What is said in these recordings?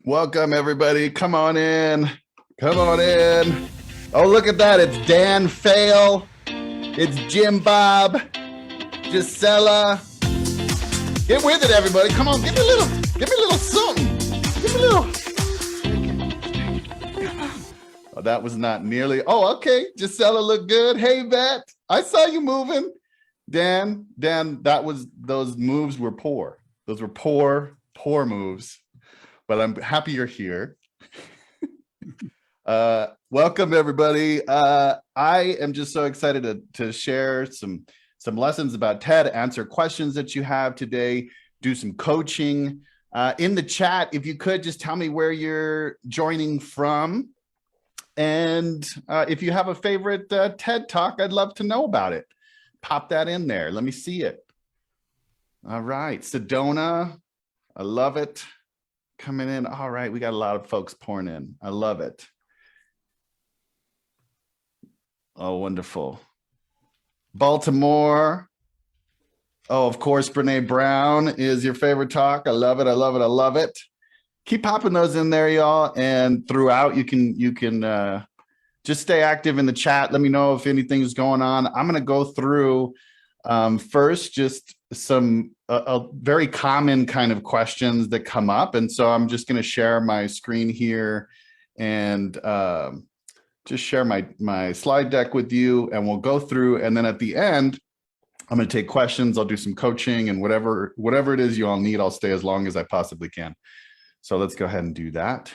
Welcome, everybody. Come on in. Come on in. Oh, look at that. It's Dan Fail. It's Jim Bob. Gisela. Get with it, everybody. Come on. Give me a little something. Give me a little. Oh, that was not nearly. Oh, okay. Gisela looked good. Hey, Vet. I saw you moving. Dan, those moves were poor. Those were poor moves. But I'm happy you're here. Welcome, everybody. I am just so excited to share some lessons about TED, answer questions that you have today, do some coaching. In the chat, if you could just tell me where you're joining from. And if you have a favorite TED Talk, I'd love to know about it. Pop that in there. Let me see it. All right. Sedona, I love it. Coming in. All right. We got a lot of folks pouring in. I love it. Oh, wonderful. Baltimore. Oh, of course, Brene Brown is your favorite talk. I love it. I love it. I love it. Keep popping those in there, y'all. And throughout, you can just stay active in the chat. Let me know if anything's going on. I'm going to go through first just some very common kind of questions that come up. And so I'm just going to share my screen here and just share my slide deck with you, and we'll go through. And then at the end, I'm going to take questions. I'll do some coaching, and whatever it is you all need, I'll stay as long as I possibly can. So let's go ahead and do that.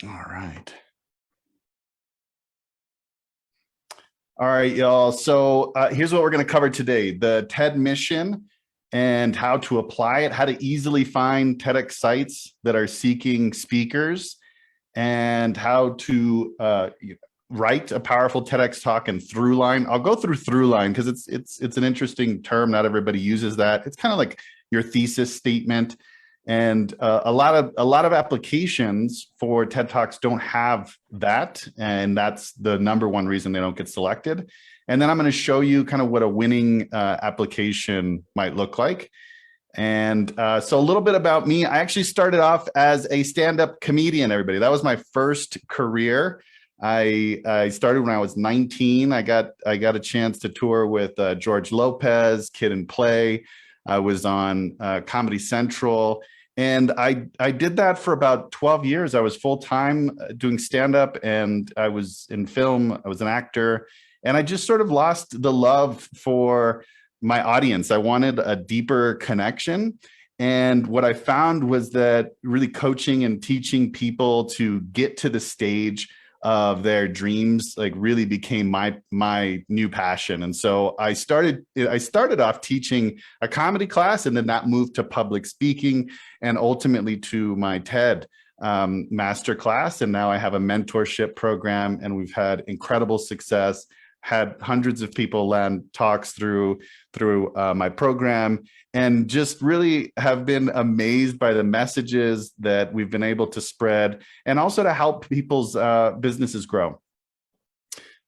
All right. All right, y'all. So here's what we're going to cover today: the TED mission and how to apply it, how to easily find TEDx sites that are seeking speakers, and how to write a powerful TEDx talk and through line. I'll go through through line because it's an interesting term. Not everybody uses that. It's kind of like your thesis statement. And a lot of applications for TED Talks don't have that, and that's the number one reason they don't get selected. And then I'm going to show you kind of what a winning application might look like. And so a little bit about me. I actually started off as a stand-up comedian, everybody. That was my first career. I started when I was 19. I got a chance to tour with George Lopez, Kid and Play. I was on Comedy Central. And I did that for about 12 years. I was full-time doing stand-up, and I was in film. I was an actor. And I just sort of lost the love for my audience. I wanted a deeper connection. And what I found was that really coaching and teaching people to get to the stage of their dreams like really became my new passion. And so I started off teaching a comedy class, and then that moved to public speaking and ultimately to my TED Masterclass. And now I have a mentorship program, and we've had incredible success, had hundreds of people land talks through my program, and just really have been amazed by the messages that we've been able to spread, and also to help people's businesses grow.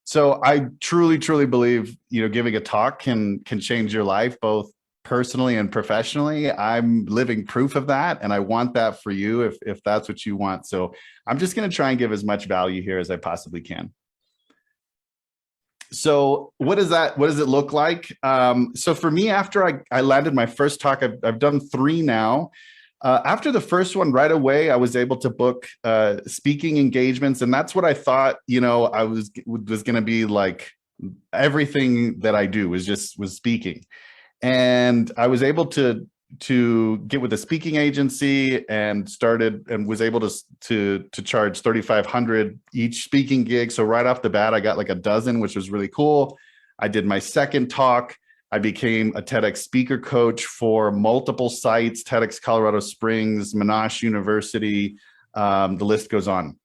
So I truly believe, giving a talk can change your life, both personally and professionally. I'm living proof of that, and I want that for you if that's what you want. So I'm just going to try and give as much value here as I possibly can. So what does it look like? So for me, after I landed my first talk, I've done 3 now. After the first one, right away, I was able to book speaking engagements. And that's what I thought, I was going to be like. Everything that I do was speaking. And I was able to get with a speaking agency and was able to charge $3,500 each speaking gig. So right off the bat, I got like a dozen, which was really cool. I did my second talk. I became a TEDx speaker coach for multiple sites: TEDx Colorado Springs, Monash University. The list goes on.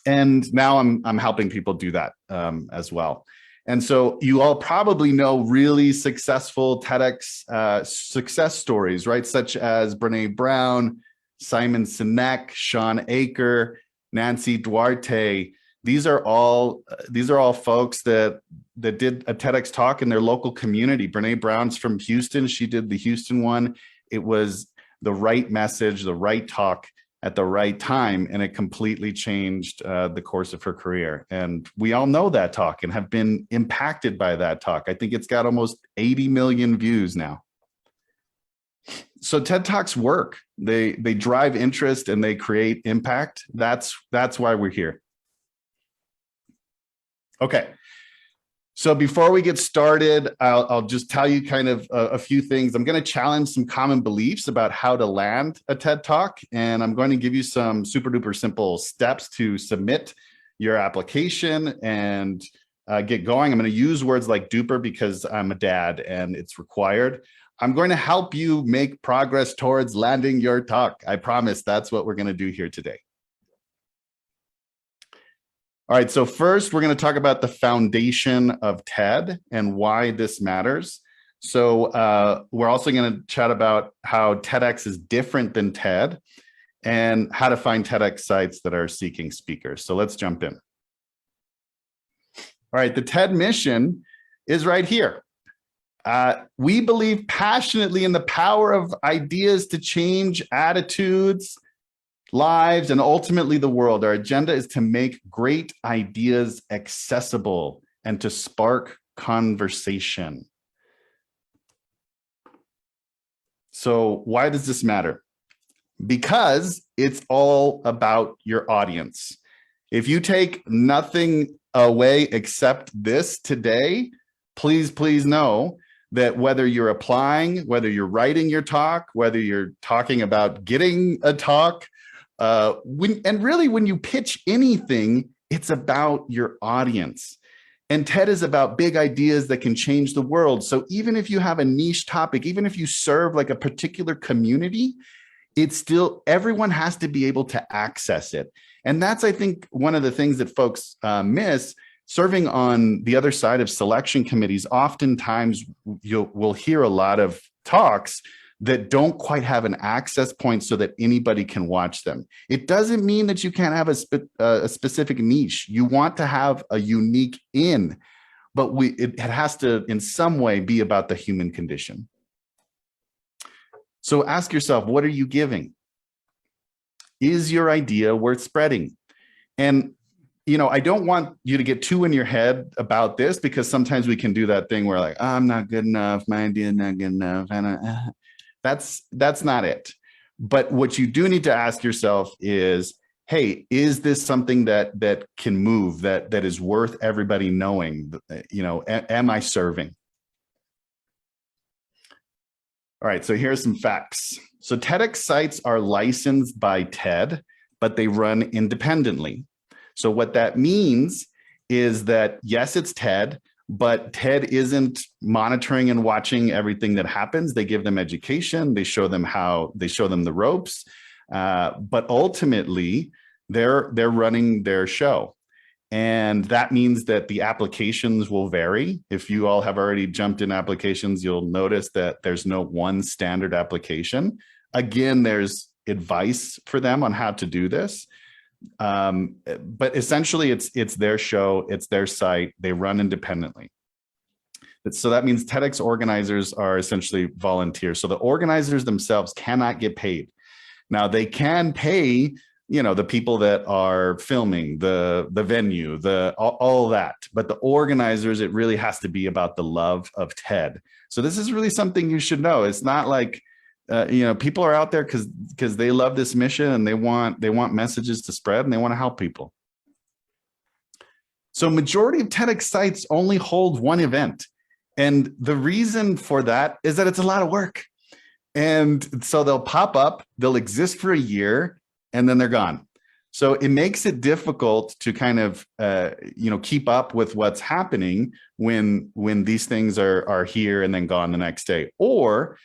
And now I'm helping people do that as well. And so you all probably know really successful TEDx success stories, right? Such as Brene Brown, Simon Sinek, Sean Aker, Nancy Duarte. These are all folks that did a TEDx talk in their local community. Brene Brown's from Houston. She did the Houston one. It was the right message, the right talk at the right time, and it completely changed the course of her career. And we all know that talk and have been impacted by that talk. I think it's got almost 80 million views now. So TED Talks work. They drive interest and they create impact. That's why we're here. Okay. So before we get started, I'll just tell you kind of a few things. I'm going to challenge some common beliefs about how to land a TED Talk, and I'm going to give you some super duper simple steps to submit your application and get going. I'm going to use words like duper because I'm a dad and it's required. I'm going to help you make progress towards landing your talk. I promise that's what we're going to do here today. All right, so first we're going to talk about the foundation of TED and why this matters. So we're also going to chat about how TEDx is different than TED and how to find TEDx sites that are seeking speakers. So let's jump in. All right, the TED mission is right here. We believe passionately in the power of ideas to change attitudes, lives, and ultimately the world. Our agenda is to make great ideas accessible and to spark conversation. So why does this matter? Because it's all about your audience. If you take nothing away except this today, please know that whether you're applying, whether you're writing your talk, whether you're talking about getting a talk, when you pitch anything, it's about your audience. And TED is about big ideas that can change the world. So even if you have a niche topic, even if you serve like a particular community, it's still, everyone has to be able to access it. And that's, I think, one of the things that folks miss. Serving on the other side of selection committees, oftentimes we'll hear a lot of talks that don't quite have an access point so that anybody can watch them. It doesn't mean that you can't have a specific niche. You want to have a unique in, but it has to in some way be about the human condition. So ask yourself, what are you giving? Is your idea worth spreading? And I don't want you to get too in your head about this, because sometimes we can do that thing where like, oh, I'm not good enough, my idea is not good enough. That's not it. But what you do need to ask yourself is, hey, is this something that can move, that is worth everybody knowing? Am I serving? All right, so here's some facts. So TEDx sites are licensed by TED, but they run independently. So what that means is that, yes, it's TED, but TED isn't monitoring and watching everything that happens. They give them education. They show them the ropes. But ultimately, they're running their show. And that means that the applications will vary. If you all have already jumped in applications, you'll notice that there's no one standard application. Again, there's advice for them on how to do this. But essentially it's their show, it's their site, they run independently. So that means TEDx organizers are essentially volunteers. So the organizers themselves cannot get paid. Now they can pay, the people that are filming, the venue, all that, but the organizers, it really has to be about the love of TED. So this is really something you should know. It's not like, people are out there because they love this mission and they want messages to spread and they want to help people. So majority of TEDx sites only hold one event. And the reason for that is that it's a lot of work. And so they'll pop up, they'll exist for a year, and then they're gone. So it makes it difficult to kind of, keep up with what's happening when these things are here and then gone the next day. Or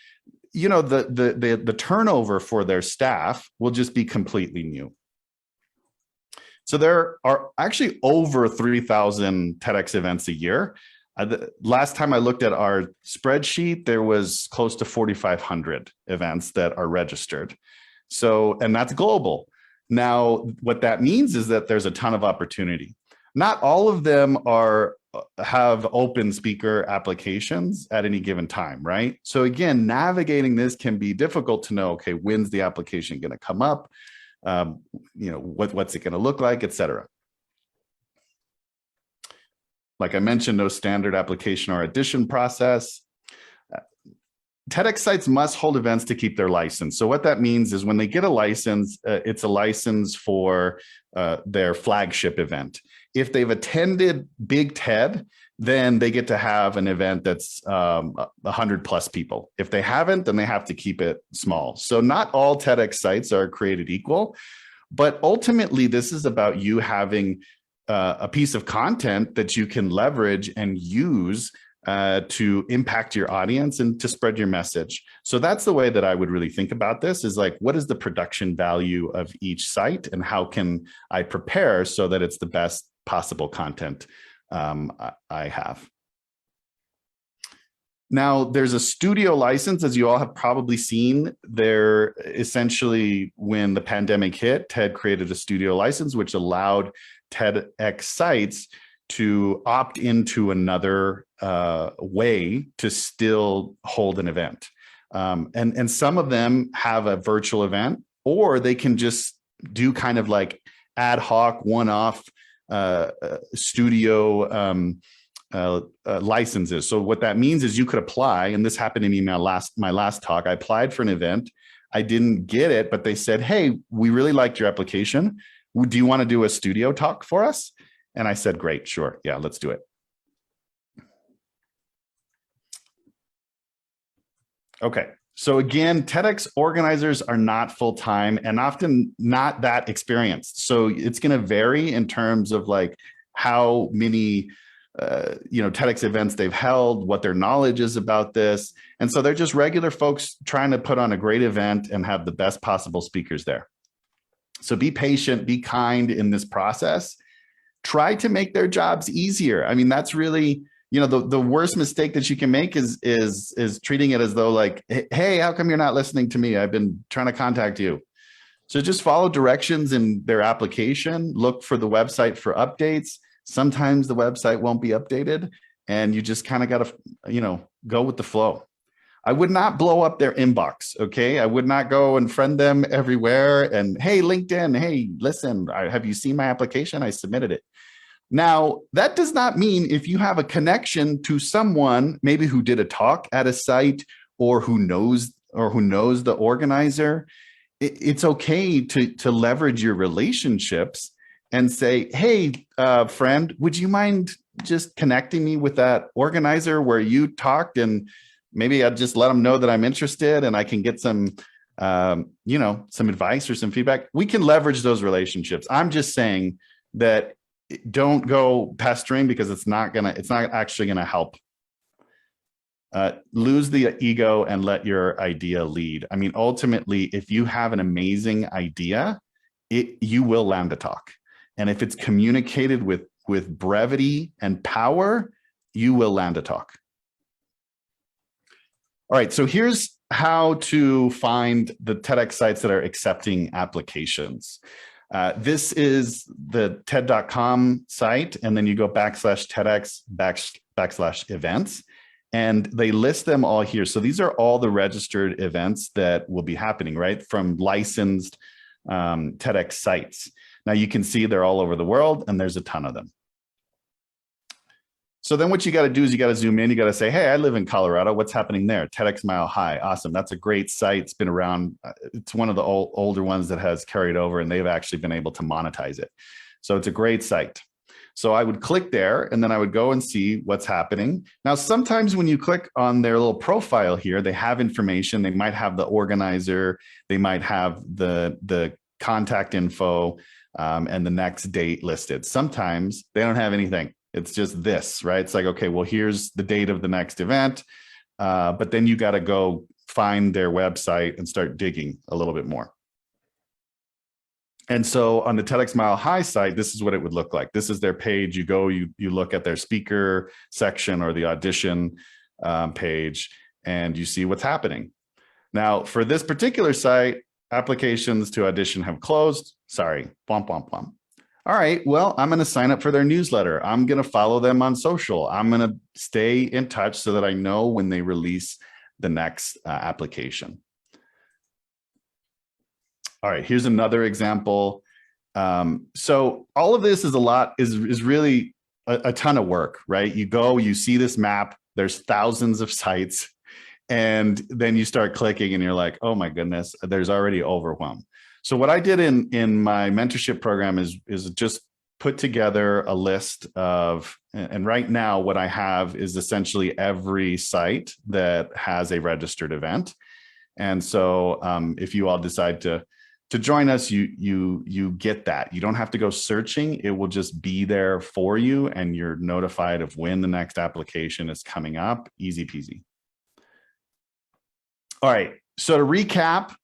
the turnover for their staff will just be completely new. So there are actually over 3,000 TEDx events a year. The last time I looked at our spreadsheet, there was close to 4,500 events that are registered. So, and that's global. Now, what that means is that there's a ton of opportunity. Not all of them are have open speaker applications at any given time, right? So again, navigating this can be difficult to know, okay, when's the application going to come up? What's it going to look like, et cetera. Like I mentioned, no standard application or addition process. TEDx sites must hold events to keep their license. So what that means is when they get a license, it's a license for their flagship event. If they've attended Big TED, then they get to have an event that's 100 plus people. If they haven't, then they have to keep it small. So not all TEDx sites are created equal, but ultimately this is about you having a piece of content that you can leverage and use to impact your audience and to spread your message. So that's the way that I would really think about this, is like, what is the production value of each site and how can I prepare so that it's the best possible content I have. Now, there's a studio license, as you all have probably seen. There, essentially, when the pandemic hit, TED created a studio license, which allowed TEDx sites to opt into another way to still hold an event. And some of them have a virtual event, or they can just do kind of like ad hoc, one-off studio licenses. So what that means is you could apply, and this happened to me in my last talk. I applied for an event. I didn't get it, but they said, hey, we really liked your application. Do you want to do a studio talk for us? And I said, great, sure. Yeah, let's do it. Okay. So again, TEDx organizers are not full-time and often not that experienced. So it's going to vary in terms of like how many TEDx events they've held, what their knowledge is about this. And so they're just regular folks trying to put on a great event and have the best possible speakers there. So be patient, be kind in this process. Try to make their jobs easier. I mean, that's really, the worst mistake that you can make is treating it as though like, hey, how come you're not listening to me? I've been trying to contact you. So just follow directions in their application, look for the website for updates. Sometimes the website won't be updated and you just kind of got to, go with the flow. I would not blow up their inbox, okay? I would not go and friend them everywhere and, hey, LinkedIn, hey, listen, have you seen my application? I submitted it. Now, that does not mean if you have a connection to someone, maybe who did a talk at a site or who knows the organizer, it's okay to leverage your relationships and say, hey, friend, would you mind just connecting me with that organizer where you talked, and maybe I'd just let them know that I'm interested and I can get some, some advice or some feedback. We can leverage those relationships. I'm just saying that don't go pestering because it's not actually gonna help. Lose the ego and let your idea lead. I mean, ultimately, if you have an amazing idea, you will land a talk. And if it's communicated with brevity and power, you will land a talk. All right, so here's how to find the TEDx sites that are accepting applications. This is the TED.com site, and then you go /TEDx /events, and they list them all here. So these are all the registered events that will be happening, right? From licensed TEDx sites. Now you can see they're all over the world, and there's a ton of them. So then what you got to do is you got to zoom in. You got to say, hey, I live in Colorado. What's happening there? TEDx Mile High. Awesome. That's a great site. It's been around. It's one of the older ones that has carried over, and they've actually been able to monetize it. So it's a great site. So I would click there, and then I would go and see what's happening. Now, sometimes when you click on their little profile here, they have information. They might have the organizer. They might have the contact info and the next date listed. Sometimes they don't have anything. It's just this, right? It's like, okay, well, here's the date of the next event. But then you got to go find their website and start digging a little bit more. And so on the TEDx Mile High site, this is what it would look like. This is their page. You go, you look at their speaker section or the audition page, and you see what's happening. Now, for this particular site, applications to audition have closed. Sorry, bump, bump, bump. All right, well, I'm going to sign up for their newsletter. I'm going to follow them on social. I'm going to stay in touch so that I know when they release the next application. All right, here's another example. So all of this is really a ton of work, right? You go, you see this map, there's thousands of sites, and then you start clicking and you're like, oh my goodness, there's already overwhelm. So what I did in my mentorship program is just put together a list of, and right now what I have is essentially every site that has a registered event. And so if you all decide to join us, you get that. You don't have to go searching. It will just be there for you, and you're notified of when the next application is coming up. Easy peasy. All right, so to recap,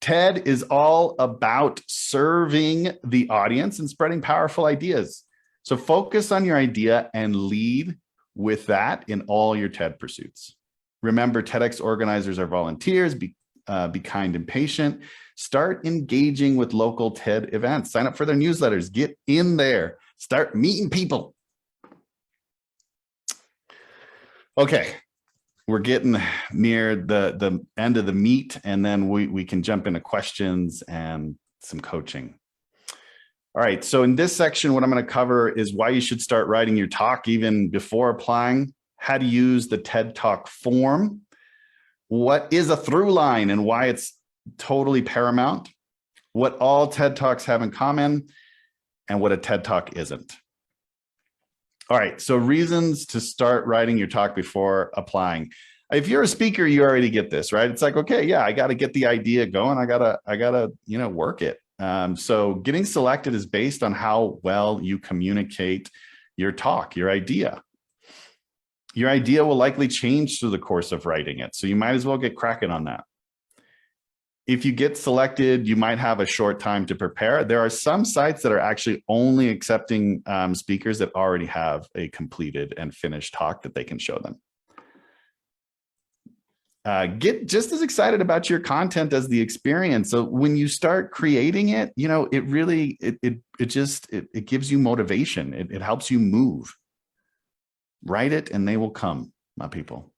TED is all about serving the audience and spreading powerful ideas. So focus on your idea and lead with that in all your TED pursuits. Remember, TEDx organizers are volunteers. Be kind and patient. Start engaging with local TED events. Sign up for their newsletters. Get in there. Start meeting people. Okay, we're getting near the end of the meat, and then we can jump into questions and some coaching. All right, so in this section, what I'm going to cover is why you should start writing your talk even before applying, how to use the TED Talk form, what is a through line and why it's totally paramount, what all TED Talks have in common, and what a TED Talk isn't. All right, so reasons to start writing your talk before applying. If you're a speaker, you already get this, right? It's like, okay, yeah, I got to get the idea going. I gotta, work it. So getting selected is based on how well you communicate your talk, your idea. Your idea will likely change through the course of writing it, so you might as well get cracking on that. If you get selected, you might have a short time to prepare. There are some sites that are actually only accepting speakers that already have a completed and finished talk that they can show them. Get just as excited about your content as the experience. So when you start creating it, it really, it gives you motivation. It helps you move. Write it and they will come, my people.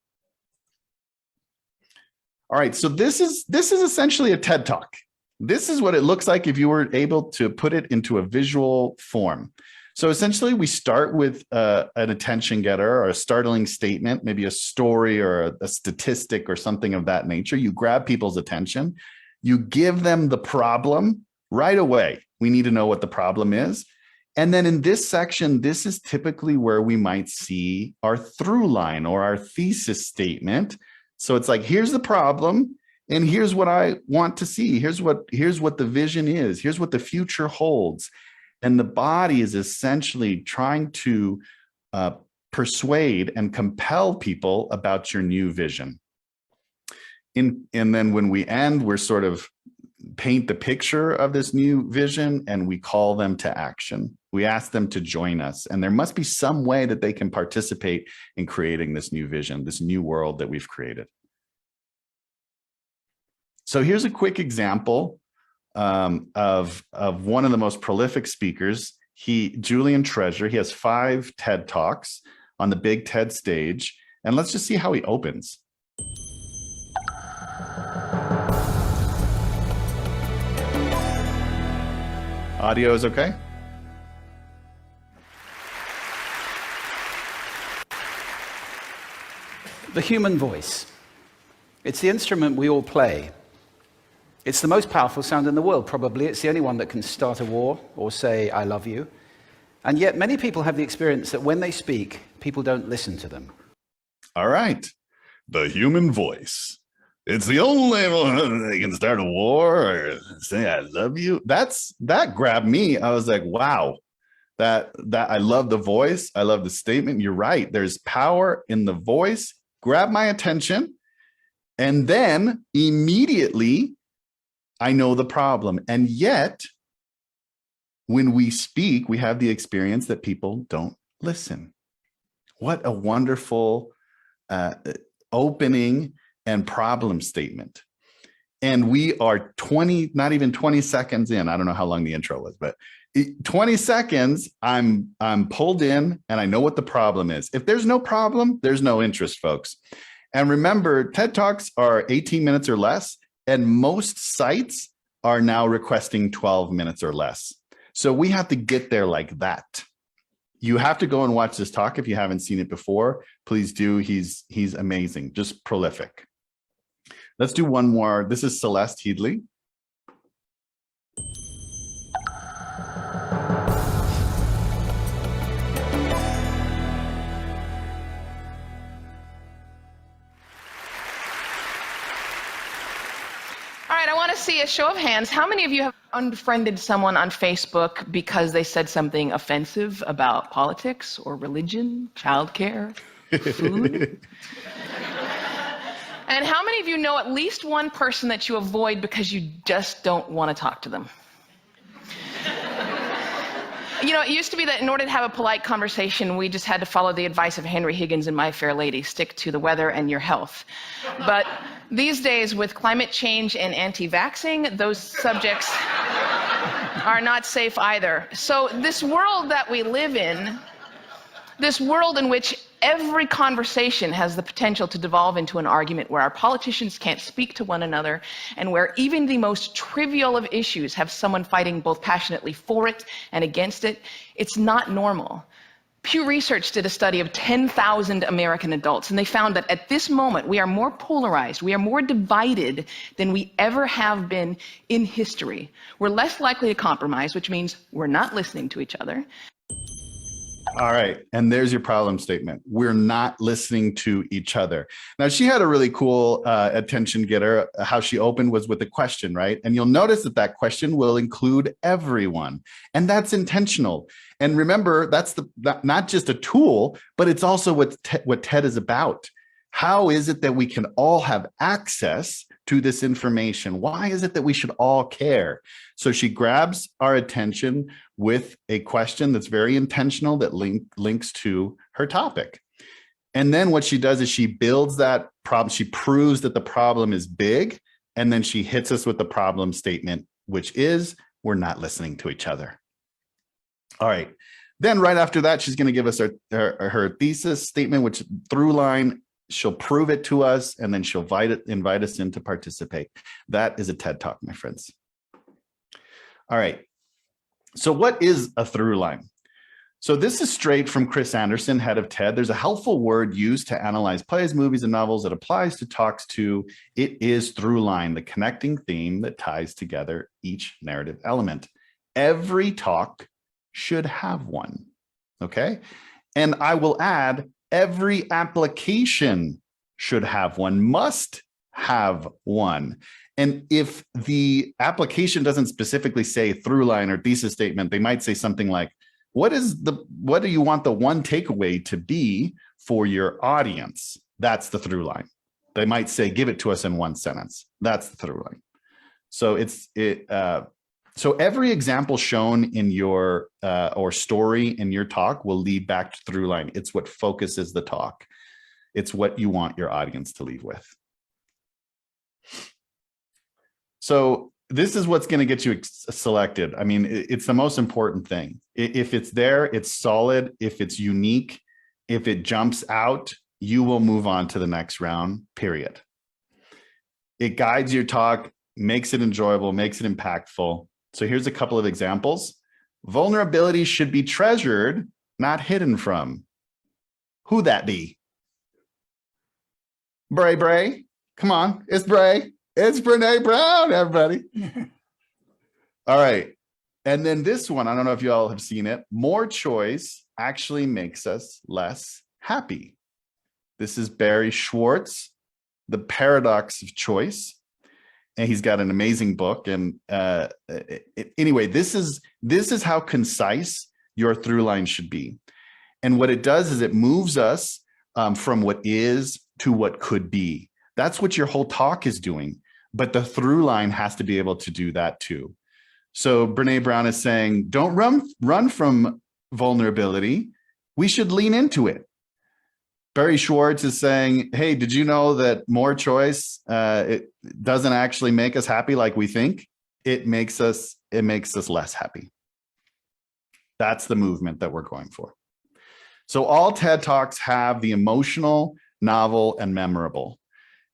All right, so this is essentially a TED Talk. This is what it looks like if you were able to put it into a visual form. So essentially, we start with an attention getter or a startling statement, maybe a story or a statistic or something of that nature. You grab people's attention. You give them the problem right away. We need to know what the problem is. And then in this section, this is typically where we might see our through line or our thesis statement. So it's like, here's the problem, and here's what I want to see. Here's what the vision is. Here's what the future holds. And the body is essentially trying to persuade and compel people about your new vision. And then when we end, we're sort of paint the picture of this new vision, and we call them to action. We ask them to join us, and there must be some way that they can participate in creating this new vision, this new world that we've created. So here's a quick example of one of the most prolific speakers, Julian Treasure. He has 5 TED Talks on the big TED stage, and let's just see how he opens. Audio is okay? The human voice. It's the instrument we all play. It's the most powerful sound in the world, probably. It's the only one that can start a war or say, I love you. And yet many people have the experience that when they speak, people don't listen to them. All right. The human voice. It's the only one that can start a war or say, I love you. That grabbed me. I was like, wow, that I love the voice. I love the statement. You're right. There's power in the voice. Grab my attention. And then immediately I know the problem. And yet when we speak, we have the experience that people don't listen. What a wonderful opening and problem statement. And we are 20, not even 20 seconds in. I don't know how long the intro was, but 20 seconds, I'm pulled in and I know what the problem is. If there's no problem, there's no interest, folks. And remember, TED Talks are 18 minutes or less, and most sites are now requesting 12 minutes or less. So we have to get there like that. You have to go and watch this talk if you haven't seen it before. Please do. He's amazing, just prolific. Let's do one more. This is Celeste Headley. All right, I want to see a show of hands. How many of you have unfriended someone on Facebook because they said something offensive about politics or religion, childcare, food? And how many of you know at least one person that you avoid because you just don't want to talk to them? You know, it used to be that in order to have a polite conversation, we just had to follow the advice of Henry Higgins and My Fair Lady, stick to the weather and your health. But these days, with climate change and anti-vaxxing, those subjects are not safe either. So this world that we live in, this world in which every conversation has the potential to devolve into an argument, where our politicians can't speak to one another, and where even the most trivial of issues have someone fighting both passionately for it and against it, it's not normal. Pew Research did a study of 10,000 American adults, and they found that at this moment we are more polarized, we are more divided than we ever have been in history. We're less likely to compromise, which means we're not listening to each other. All right. And there's your problem statement. We're not listening to each other. Now, she had a really cool attention getter. How she opened was with a question, right? And you'll notice that that question will include everyone. And that's intentional. And remember, that's not just a tool, but it's also what TED is about. How is it that we can all have access to this information? Why is it that we should all care? So she grabs our attention with a question that's very intentional that links to her topic. And then what she does is she builds that problem. She proves that the problem is big. And then she hits us with the problem statement, which is we're not listening to each other. All right. Then right after that, she's going to give us her thesis statement, which through line. She'll prove it to us, and then she'll invite us in to participate. That is a TED Talk, my friends. All right. So what is a through line? So this is straight from Chris Anderson, head of TED. There's a helpful word used to analyze plays, movies, and novels that applies to talks too. It is through line, the connecting theme that ties together each narrative element. Every talk should have one, okay? And I will add, every application should have one, must have one. And if the application doesn't specifically say through line or thesis statement, they might say something like, what do you want the one takeaway to be for your audience? That's the through line. They might say, give it to us in one sentence. That's the through line. So so every example shown in your or story in your talk will lead back to through line. It's what focuses the talk. It's what you want your audience to leave with. So this is what's going to get you selected. I mean, it's the most important thing. If it's there, it's solid. If it's unique, if it jumps out, you will move on to the next round, period. It guides your talk, makes it enjoyable, makes it impactful. So here's a couple of examples. Vulnerability should be treasured, not hidden from. Who that be? Bray. Come on, it's Bray. It's Brene Brown, everybody. All right. And then this one, I don't know if you all have seen it. More choice actually makes us less happy. This is Barry Schwartz, The Paradox of Choice. And he's got an amazing book. And anyway, this is how concise your through line should be. And what it does is it moves us from what is to what could be. That's what your whole talk is doing. But the through line has to be able to do that too. So Brene Brown is saying, don't run from vulnerability. We should lean into it. Barry Schwartz is saying, hey, did you know that more choice, it doesn't actually make us happy like we think? It makes us less happy. That's the movement that we're going for. So all TED Talks have the emotional, novel, and memorable.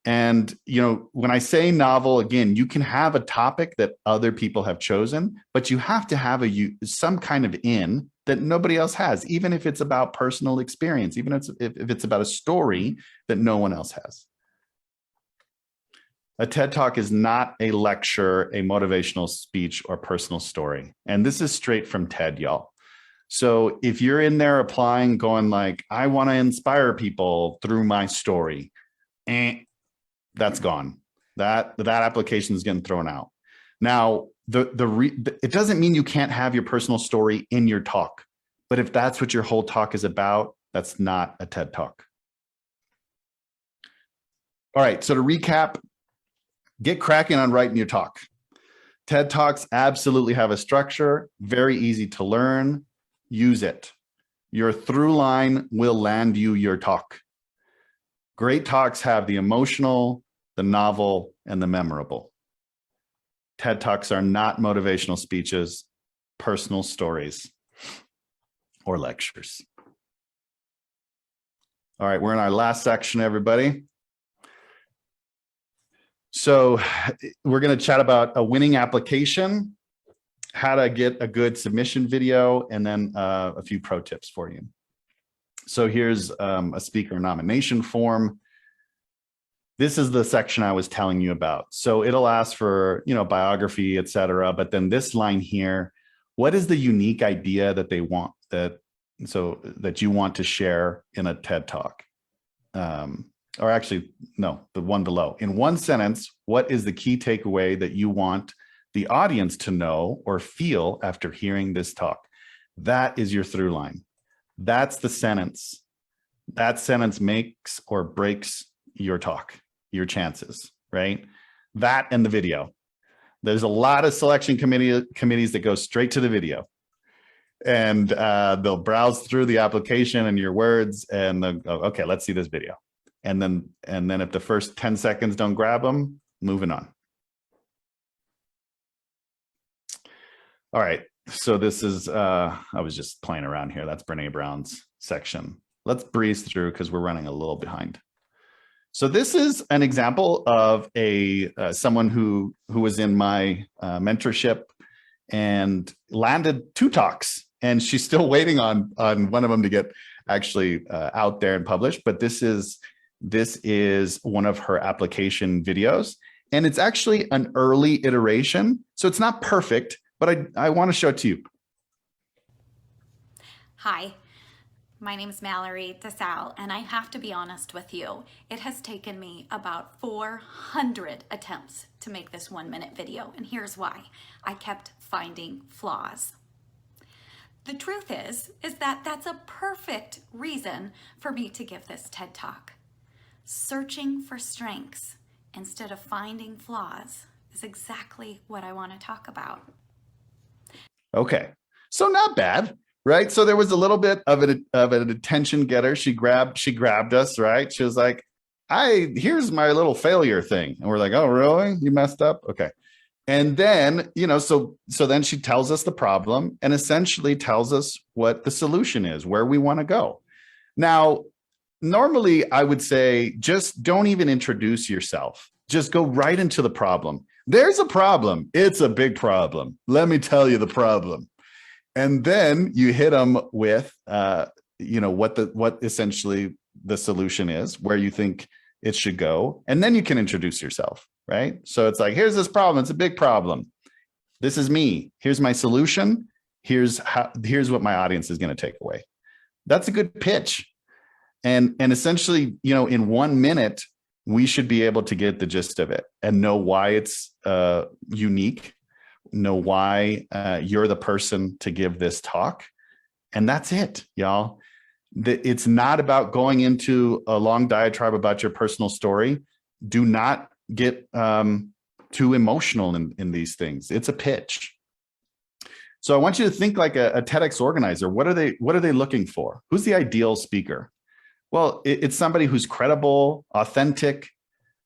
And, when I say novel, again, you can have a topic that other people have chosen, but you have to have some kind of in that nobody else has, even if it's about personal experience, even if it's about a story that no one else has. A TED Talk is not a lecture, a motivational speech, or personal story. And this is straight from TED, y'all. So if you're in there applying, going like, I want to inspire people through my story, that's gone. That application is getting thrown out. Now, it doesn't mean you can't have your personal story in your talk, but if that's what your whole talk is about, that's not a TED Talk. All right, so to recap, get cracking on writing your talk. TED Talks absolutely have a structure, very easy to learn. Use it. Your through line will land you your talk. Great talks have the emotional, the novel, and the memorable. TED Talks are not motivational speeches, personal stories, or lectures. All right, we're in our last section, everybody. So we're going to chat about a winning application, how to get a good submission video, and then a few pro tips for you. So here's a speaker nomination form. This is the section I was telling you about. So it'll ask for, biography, et cetera. But then this line here, what is the unique idea that they want that you want to share in a TED Talk? Or actually, no, the one below. In one sentence, what is the key takeaway that you want the audience to know or feel after hearing this talk? That is your through line. That's the sentence. That sentence makes or breaks your talk, your chances, right? That and the video. There's a lot of selection committees that go straight to the video. And they'll browse through the application and your words and they'll go, okay, let's see this video. And then if the first 10 seconds don't grab them, moving on. All right, so this is, I was just playing around here. That's Brene Brown's section. Let's breeze through because we're running a little behind. So this is an example of someone who was in my mentorship and landed 2 talks, and she's still waiting on one of them to get actually out there and published. But this is one of her application videos, and it's actually an early iteration, so it's not perfect, but I want to show it to you. Hi, my name is Mallory DeSalle, and I have to be honest with you. It has taken me about 400 attempts to make this 1-minute video, and here's why. I kept finding flaws. The truth is that that's a perfect reason for me to give this TED Talk. Searching for strengths instead of finding flaws is exactly what I want to talk about. Okay, so not bad, right? So there was a little bit of an attention getter. She grabbed us, right? She was like, here's my little failure thing. And we're like, oh, really? You messed up? Okay. And then, so then she tells us the problem and essentially tells us what the solution is, where we want to go. Now, normally I would say, just don't even introduce yourself. Just go right into the problem. There's a problem. It's a big problem. Let me tell you the problem. And then you hit them with, what essentially the solution is, where you think it should go. And then you can introduce yourself, right? So it's like, here's this problem. It's a big problem. This is me. Here's my solution. Here's what my audience is going to take away. That's a good pitch. And essentially, in 1 minute, we should be able to get the gist of it and know why it's unique, know why you're the person to give this talk. And that's it, y'all. It's not about going into a long diatribe about your personal story. Do not get too emotional in these things. It's a pitch. So I want you to think like a TEDx organizer. What are they looking for? Who's the ideal speaker? Well, it's somebody who's credible, authentic,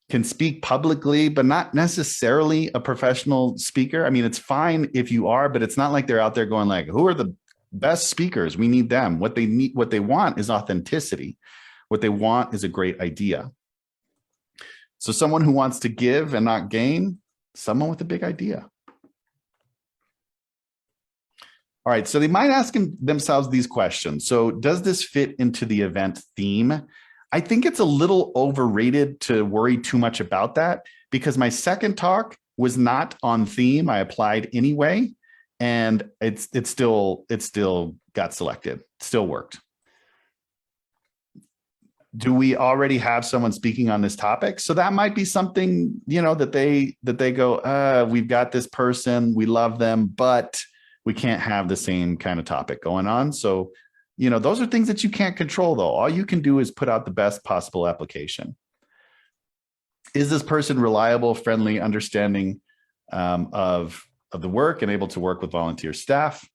can speak publicly, but not necessarily a professional speaker. I mean, it's fine if you are, but it's not like they're out there going like, who are the best speakers? We need them. What they want is authenticity. What they want is a great idea. So someone who wants to give and not gain, someone with a big idea. All right, so they might ask themselves these questions. So does this fit into the event theme? I think it's a little overrated to worry too much about that, because my second talk was not on theme. I applied anyway, and it still got selected. It still worked. Do we already have someone speaking on this topic? So that might be something, you know, that they go, we've got this person, we love them, but we can't have the same kind of topic going on. So, you know, those are things that you can't control, though. All you can do is put out the best possible application. Is this person reliable, friendly, understanding of the work, and able to work with volunteer staff?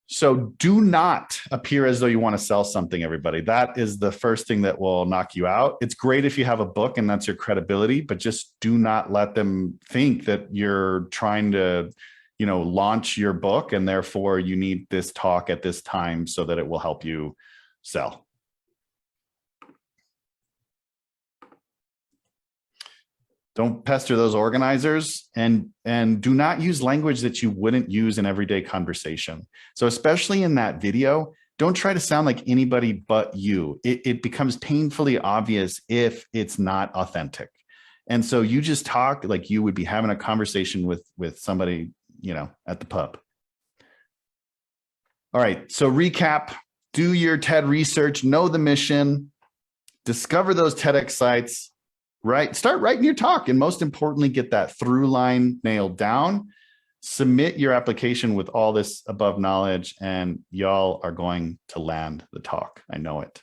So do not appear as though you want to sell something, everybody. That is the first thing that will knock you out. It's great if you have a book and that's your credibility, but just do not let them think that you're trying to, you know, launch your book and therefore you need this talk at this time so that it will help you sell. Don't pester those organizers, and do not use language that you wouldn't use in everyday conversation. So especially in that video, don't try to sound like anybody but you. It becomes painfully obvious if it's not authentic. And so you just talk like you would be having a conversation with somebody, you know, at the pub. All right, so recap, do your TED research, know the mission, discover those TEDx sites, right? Start writing your talk, and most importantly, get that through line nailed down. Submit your application with all this above knowledge, and y'all are going to land the talk. I know it.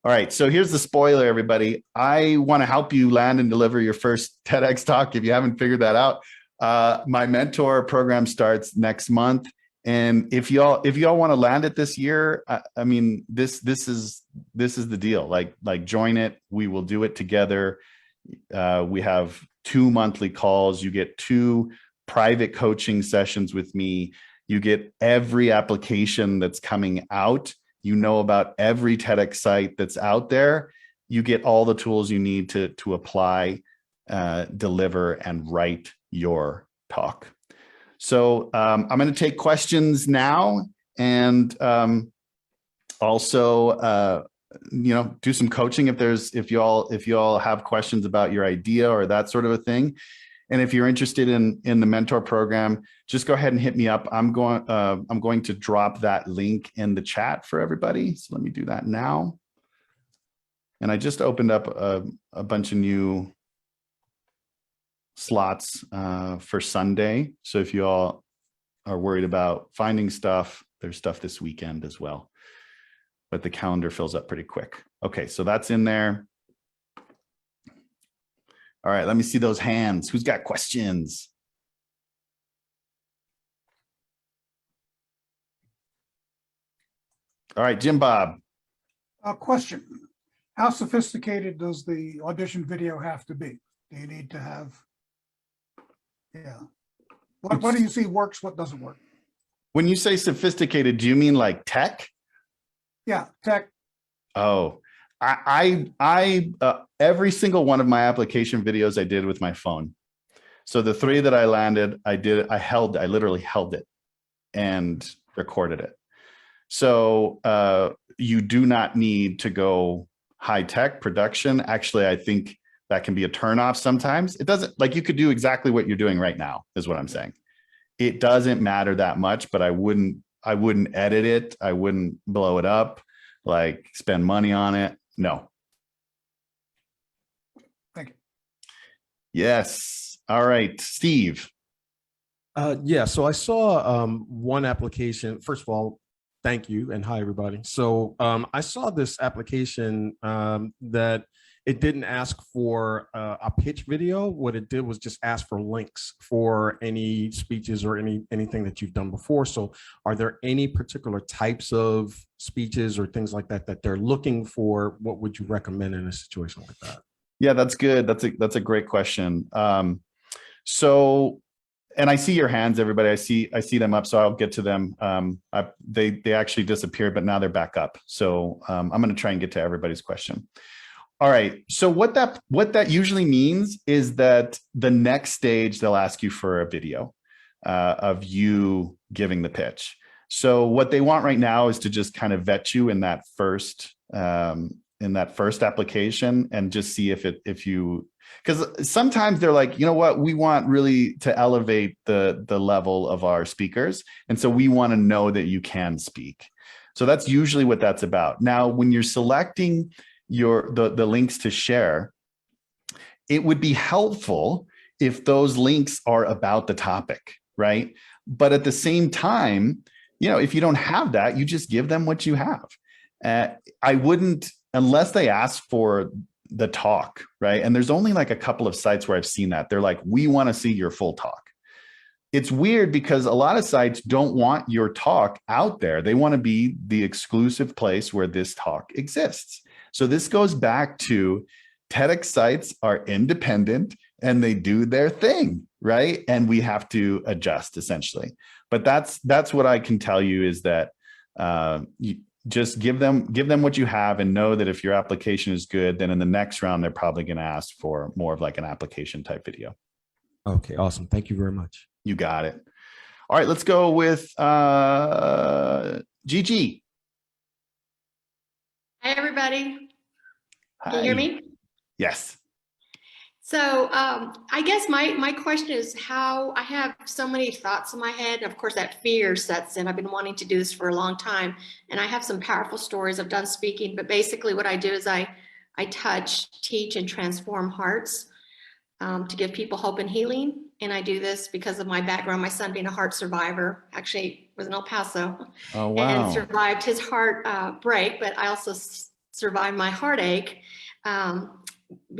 All right, so here's the spoiler, everybody. I want to help you land and deliver your first TEDx talk if you haven't figured that out. My mentor program starts next month. And if y'all want to land it this year, I mean, this is the deal. Like join it. We will do it together. We have 2 monthly calls. You get 2 private coaching sessions with me. You get every application that's coming out. You know about every TEDx site that's out there. You get all the tools you need to apply, deliver, and write your talk. So I'm going to take questions now, and also you know, do some coaching if y'all have questions about your idea or that sort of a thing. And if you're interested in the mentor program, just go ahead and hit me up. I'm going to drop that link in the chat for everybody. So let me do that now. And I just opened up a bunch of new slots for Sunday. So if you all are worried about finding stuff, there's stuff this weekend as well. But the calendar fills up pretty quick. Okay, so that's in there. All right, let me see those hands. Who's got questions? All right, Jim Bob. Question. How sophisticated does the audition video have to be? Do you need to have, yeah. What do you see works, what doesn't work? When you say sophisticated, do you mean like tech? Yeah, tech. Oh, I every single one of my application videos I did with my phone. So the 3 that I landed, I literally held it and recorded it. So you do not need to go high tech production. Actually, I think that can be a turnoff sometimes. It doesn't, like, you could do exactly what you're doing right now is what I'm saying. It doesn't matter that much, but I wouldn't edit it. I wouldn't blow it up, like spend money on it. No. Thank you. Yes. All right, Steve. Yeah, so I saw one application. First of all, thank you and hi, everybody. So I saw this application that it didn't ask for a pitch video. What it did was just ask for links for any speeches or anything that you've done before. So are there any particular types of speeches or things like that that they're looking for? What would you recommend in a situation like that? Yeah, that's good. That's a great question. So, and I see your hands, everybody. I see them up, so I'll get to them. They actually disappeared, but now they're back up. So I'm going to try and get to everybody's question. All right. So what that usually means is that the next stage they'll ask you for a video of you giving the pitch. So what they want right now is to just kind of vet you in that first application and just see if you, because sometimes they're like, you know what, we want really to elevate the level of our speakers, and so we want to know that you can speak. So that's usually what that's about. Now, when you're selecting the links to share, it would be helpful if those links are about the topic, right? But at the same time, if you don't have that, you just give them what you have. I wouldn't, unless they ask for the talk, right? And there's only like a couple of sites where I've seen that. They're like, we want to see your full talk. It's weird because a lot of sites don't want your talk out there. They want to be the exclusive place where this talk exists. So this goes back to TEDx sites are independent and they do their thing, right? And we have to adjust essentially. But that's what I can tell you is that you just give them what you have, and know that if your application is good, then in the next round, they're probably going to ask for more of like an application type video. Okay, awesome. Thank you very much. You got it. All right, let's go with Gigi. Hi, everybody. Hi. Can you hear me? Yes. So I guess my question is how I have so many thoughts in my head. Of course, that fear sets in. I've been wanting to do this for a long time, and I have some powerful stories. I've done speaking, but basically what I do is I touch, teach, and transform hearts to give people hope and healing. And I do this because of my background, my son being a heart survivor, actually was in El Paso. Oh, wow. And survived his heart break, but I also survived my heartache. I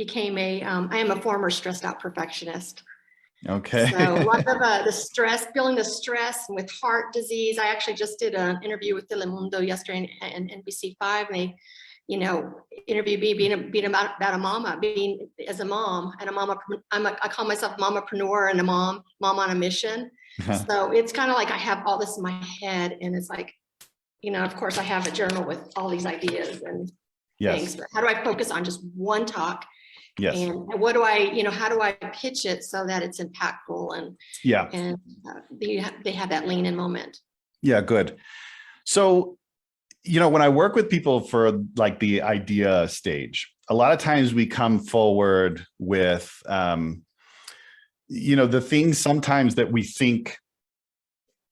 am a former stressed out perfectionist. Okay. So a lot of the stress, feeling the stress with heart disease. I actually just did an interview with Telemundo yesterday in NBC5. And they, interviewed me being about a mama, being as a mom and a mama. I call myself a mamapreneur and a mom on a mission. So it's kind of like I have all this in my head, and it's like, of course I have a journal with all these ideas and things, but how do I focus on just one talk? Yes. And what do I, how do I pitch it so that it's impactful and they have that lean in moment? Yeah, good. So, when I work with people for like the idea stage, a lot of times we come forward with, the things sometimes that we think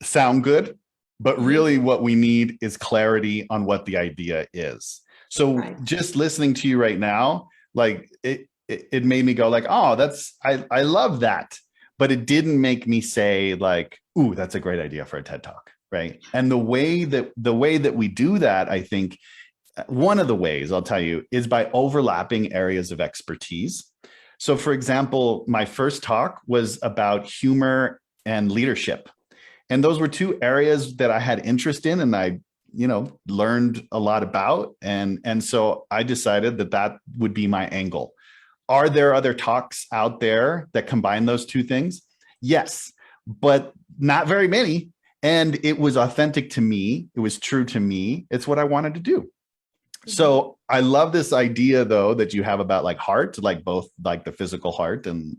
sound good, but really what we need is clarity on what the idea is. So just listening to you right now, like it made me go like, oh, I love that. But it didn't make me say like, ooh, that's a great idea for a TED Talk. Right. And the way that we do that, I think one of the ways I'll tell you is by overlapping areas of expertise. So for example, my first talk was about humor and leadership. And those were two areas that I had interest in and I, learned a lot about. And so I decided that would be my angle. Are there other talks out there that combine those two things? Yes, but not very many. And it was authentic to me. It was true to me. It's what I wanted to do. So I love this idea though, that you have about like heart, like both like the physical heart and,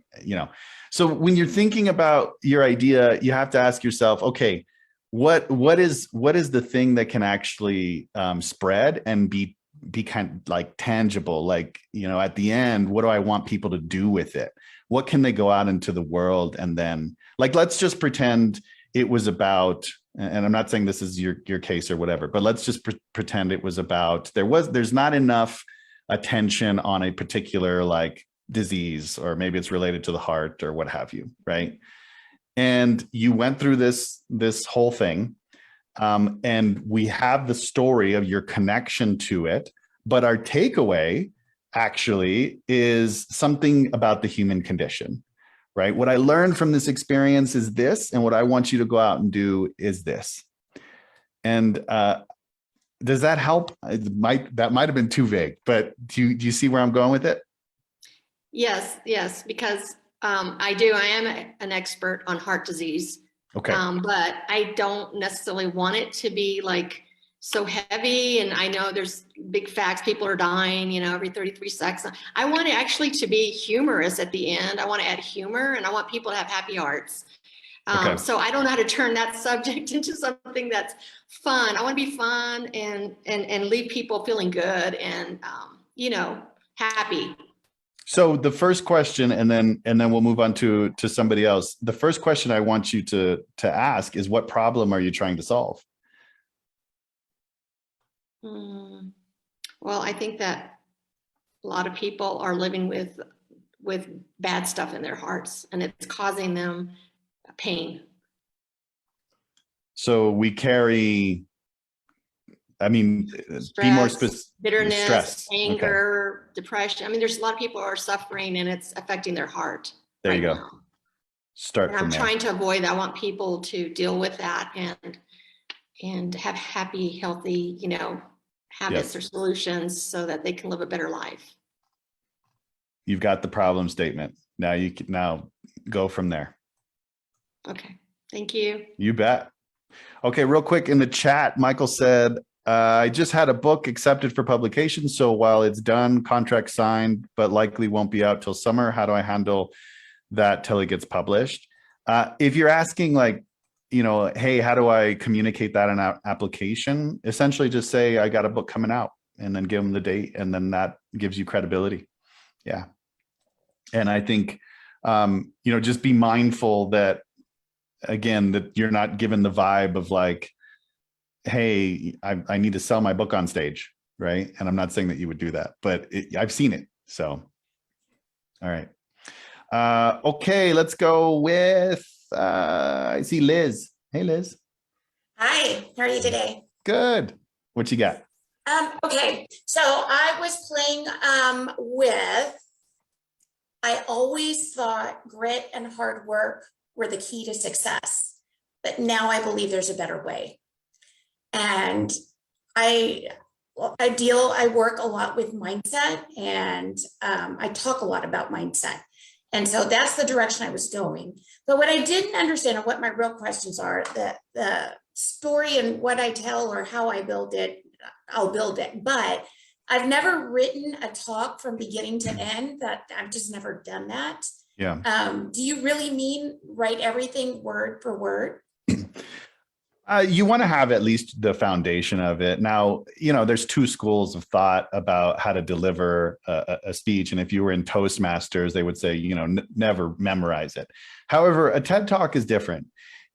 so when you're thinking about your idea, you have to ask yourself, okay, what is the thing that can actually spread and be kind of like tangible? Like, at the end, what do I want people to do with it? What can they go out into the world? And then like, let's just pretend it was about, and I'm not saying this is your case or whatever, but let's just pretend it was about, there's not enough attention on a particular like disease, or maybe it's related to the heart or what have you, right? And you went through this whole thing, and we have the story of your connection to it, but our takeaway actually is something about the human condition, right? What I learned from this experience is this, and what I want you to go out and do is this. And does that help? That might have been too vague, but do you see where I'm going with it? Yes, because I am an expert on heart disease. Okay. But I don't necessarily want it to be like so heavy. And I know there's big facts. People are dying, every 33 seconds. I want it actually to be humorous at the end. I want to add humor, and I want people to have happy hearts. Okay. So I don't know how to turn that subject into something that's fun. I want to be fun and leave people feeling good and, happy. So the first question, and then we'll move on to somebody else. The first question I want you to ask is, what problem are you trying to solve? Well, I think that a lot of people are living with bad stuff in their hearts, and it's causing them pain. So we carry, Stress, be more specific. bitterness, Stress. anger, depression. There's a lot of people who are suffering, and it's affecting their heart. There you go. now. Start And from I'm there. trying to avoid that. I want people to deal with that and have happy, healthy, habits Yes. or solutions so that they can live a better life. You've got the problem statement. Now you can go from there. Okay. Thank you. You bet. Okay, real quick in the chat, Michael said, I just had a book accepted for publication. So while it's done, contract signed, but likely won't be out till summer. How do I handle that till it gets published? If you're asking hey, how do I communicate that in an application? Essentially just say, I got a book coming out, and then give them the date, and then that gives you credibility. Yeah. And I think, just be mindful that, again, that you're not given the vibe of like, hey, I need to sell my book on stage, right? And I'm not saying that you would do that, but I've seen it. So, all right. Okay, let's go with, I see Liz. Hey, Liz. Hi, how are you today? Good. What you got? Okay, so I was playing I always thought grit and hard work were the key to success, but now I believe there's a better way. And I work a lot with mindset, and I talk a lot about mindset. And so that's the direction I was going. But what I didn't understand, and what my real questions are, the story and what I tell or how I build it, I'll build it. But I've never written a talk from beginning to end. That I've just never done that. Yeah. Do you really mean write everything word for word? You want to have at least the foundation of it. Now, there's two schools of thought about how to deliver a speech. And if you were in Toastmasters, they would say, never memorize it. However, a TED Talk is different.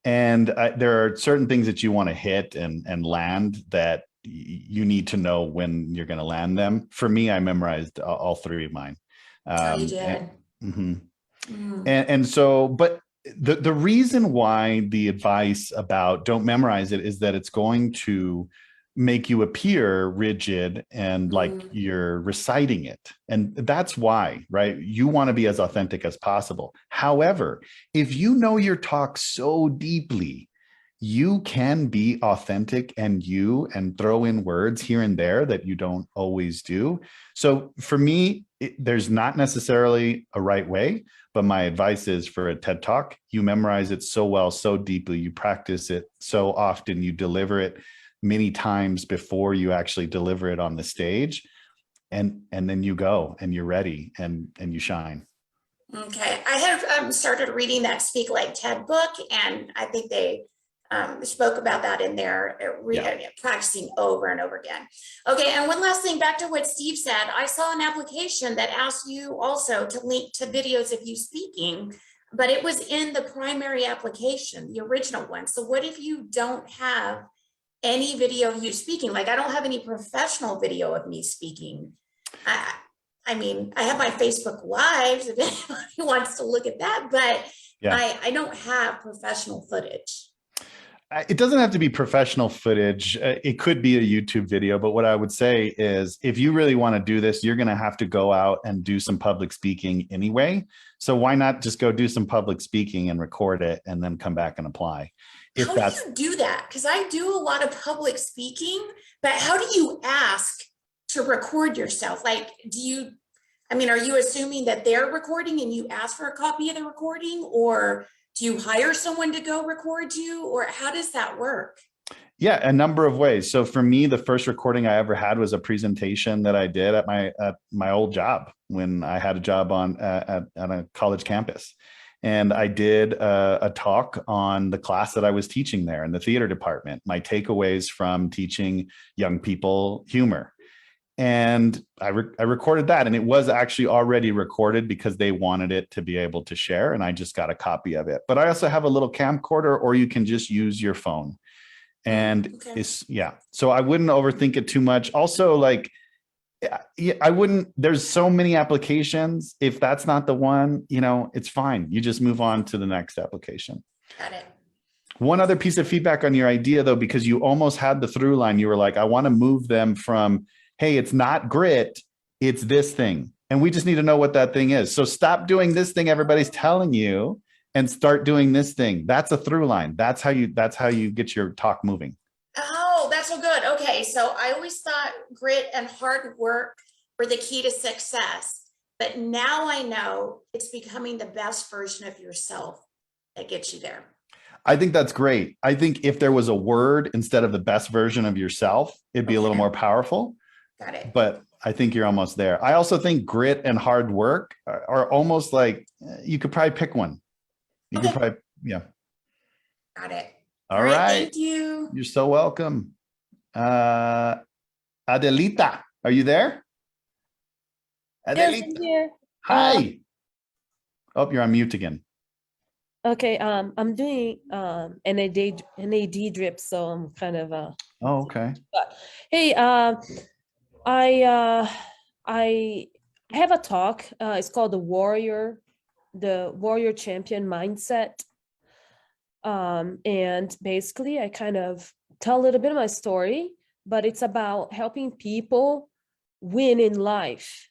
And there are certain things that you want to hit and land that you need to know when you're going to land them. For me, I memorized all three of mine. You did. And so, but the reason why the advice about don't memorize it is that it's going to make you appear rigid and like you're reciting it. And that's why, right? You want to be as authentic as possible. However, if you know your talk so deeply, you can be authentic and throw in words here and there that you don't always do. So for me, there's not necessarily a right way, but my advice is for a TED Talk, you memorize it so well, so deeply, you practice it so often, you deliver it many times before you actually deliver it on the stage. And then you go and you're ready and you shine. Okay, I have started reading that Speak Like TED book, and I think they spoke about that in there, practicing over and over again. Okay, and one last thing, back to what Steve said, I saw an application that asked you also to link to videos of you speaking, but it was in the primary application, the original one. So what if you don't have any video of you speaking? Like, I don't have any professional video of me speaking. I mean, I have my Facebook Lives if anybody wants to look at that, but yeah. I don't have professional footage. It doesn't have to be professional footage. It could be a YouTube video, but what I would say is if you really want to do this, you're going to have to go out and do some public speaking anyway. So why not just go do some public speaking and record it and then come back and apply? If How that's do you do that? Because I do a lot of public speaking, but how do you ask to record yourself? Like, are you assuming that they're recording and you ask for a copy of the recording, or do you hire someone to go record you, or how does that work? Yeah, a number of ways. So for me, the first recording I ever had was a presentation that I did at my old job when I had a job at a college campus. And I did a talk on the class that I was teaching there in the theater department, my takeaways from teaching young people humor. And I recorded that, and it was actually already recorded because they wanted it to be able to share, and I just got a copy of it. But I also have a little camcorder, or you can just use your phone. And so I wouldn't overthink it too much. Also, like, I wouldn't, there's so many applications. If that's not the one, it's fine. You just move on to the next application. Got it. One other piece of feedback on your idea, though, because you almost had the through line, you were like, I want to move them from, hey, it's not grit, it's this thing. And we just need to know what that thing is. So stop doing this thing everybody's telling you and start doing this thing. That's a through line. That's how you get your talk moving. Oh, that's so good. Okay. So I always thought grit and hard work were the key to success, but now I know it's becoming the best version of yourself that gets you there. I think that's great. I think if there was a word instead of the best version of yourself, it'd be a little more powerful. Got it. But I think you're almost there. I also think grit and hard work are almost like, you could probably pick one. You could probably, yeah. Got it. All right. Thank you. You're so welcome. Adelita, are you there? Yes, I'm here. Hi. Oh, you're on mute again. Okay, I'm doing NAD drip, so I'm kind of Oh, okay. but hey, I have a talk. It's called the Warrior Champion Mindset. And basically I kind of tell a little bit of my story, but it's about helping people win in life.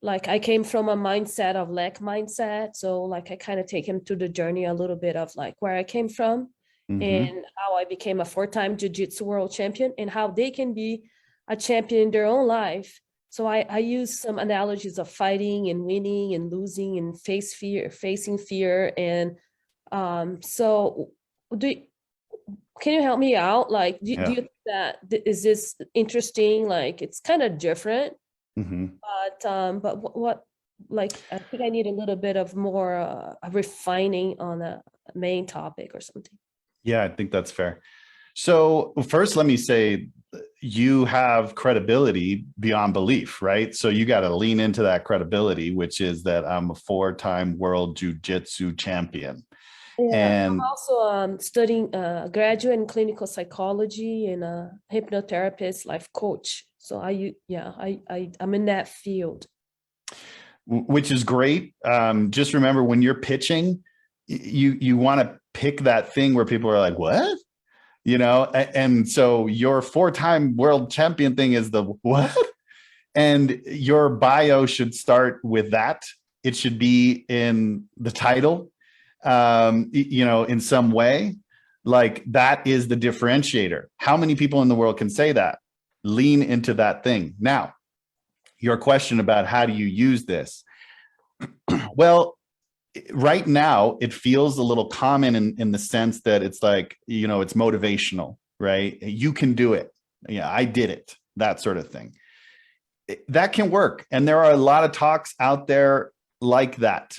Like I came from a mindset of lack mindset. So like I kind of take him to the journey a little bit of like where I came from and how I became a 4-time jiu-jitsu world champion and how they can be a champion in their own life. So I use some analogies of fighting and winning and losing and facing fear. And so can you help me out? Like, do you think that is this interesting? Like, it's kind of different, but what, like, I think I need a little bit of more refining on a main topic or something. Yeah, I think that's fair. So first, let me say you have credibility beyond belief, right? So you got to lean into that credibility, which is that I'm a 4-time world jiu-jitsu champion. Yeah, I'm also studying graduate in clinical psychology and a hypnotherapist, life coach. So I'm in that field. Which is great. Just remember when you're pitching, you want to pick that thing where people are like, what? And so your 4-time world champion thing is the what? And your bio should start with that. It should be in the title, in some way. Like that is the differentiator. How many people in the world can say that? Lean into that thing. Now, your question about how do you use this? Well, right now, it feels a little common in the sense that it's like, it's motivational, right? You can do it. Yeah, I did it. That sort of thing. That can work. And there are a lot of talks out there like that.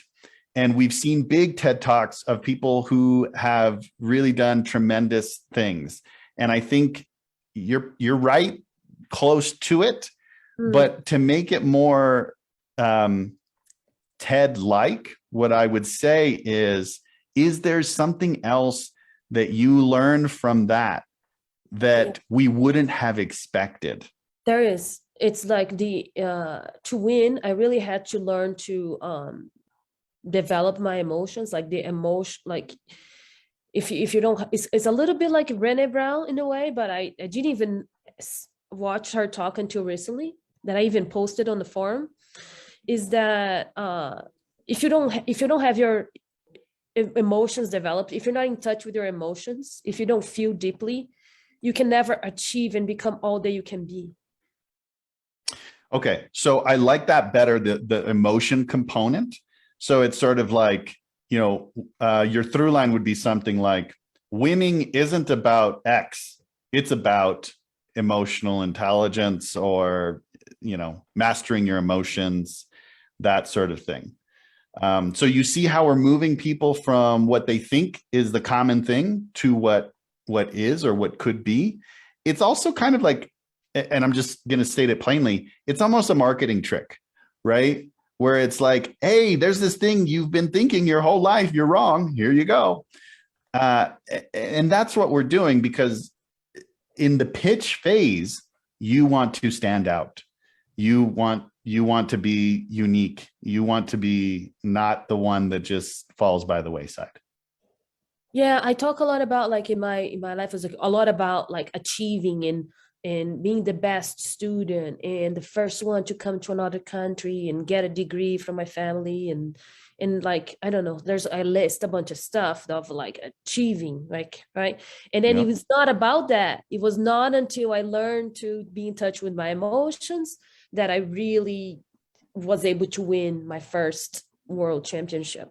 And we've seen big TED Talks of people who have really done tremendous things. And I think you're right, close to it. But to make it more TED-like, what I would say is there something else that you learned from that we wouldn't have expected? There is. It's like to win, I really had to learn to develop my emotions, like the emotion, like if you don't, it's a little bit like Brené Brown in a way, but I didn't even watch her talk until recently, that I even posted on the forum, is that if you don't have your emotions developed, if you're not in touch with your emotions, if you don't feel deeply, you can never achieve and become all that you can be. Okay, so I like that better, the emotion component. So it's sort of like, you know, your through line would be something like, winning isn't about X, it's about emotional intelligence, or, you know, mastering your emotions, that sort of thing. So you see how we're moving people from what they think is the common thing to what is or what could be. It's also kind of like, and I'm just going to state it plainly, it's almost a marketing trick, right? Where it's like, hey, there's this thing you've been thinking your whole life, you're wrong, here you go. And that's what we're doing, because in the pitch phase, you want to stand out. You want to be unique. You want to be not the one that just falls by the wayside. Yeah, I talk a lot about, like, in my life, is like a lot about like achieving and being the best student and the first one to come to another country and get a degree from my family, and like, I don't know, I list a bunch of stuff of like achieving, like, right. And then it was not about that. It was not until I learned to be in touch with my emotions that I really was able to win my first world championship.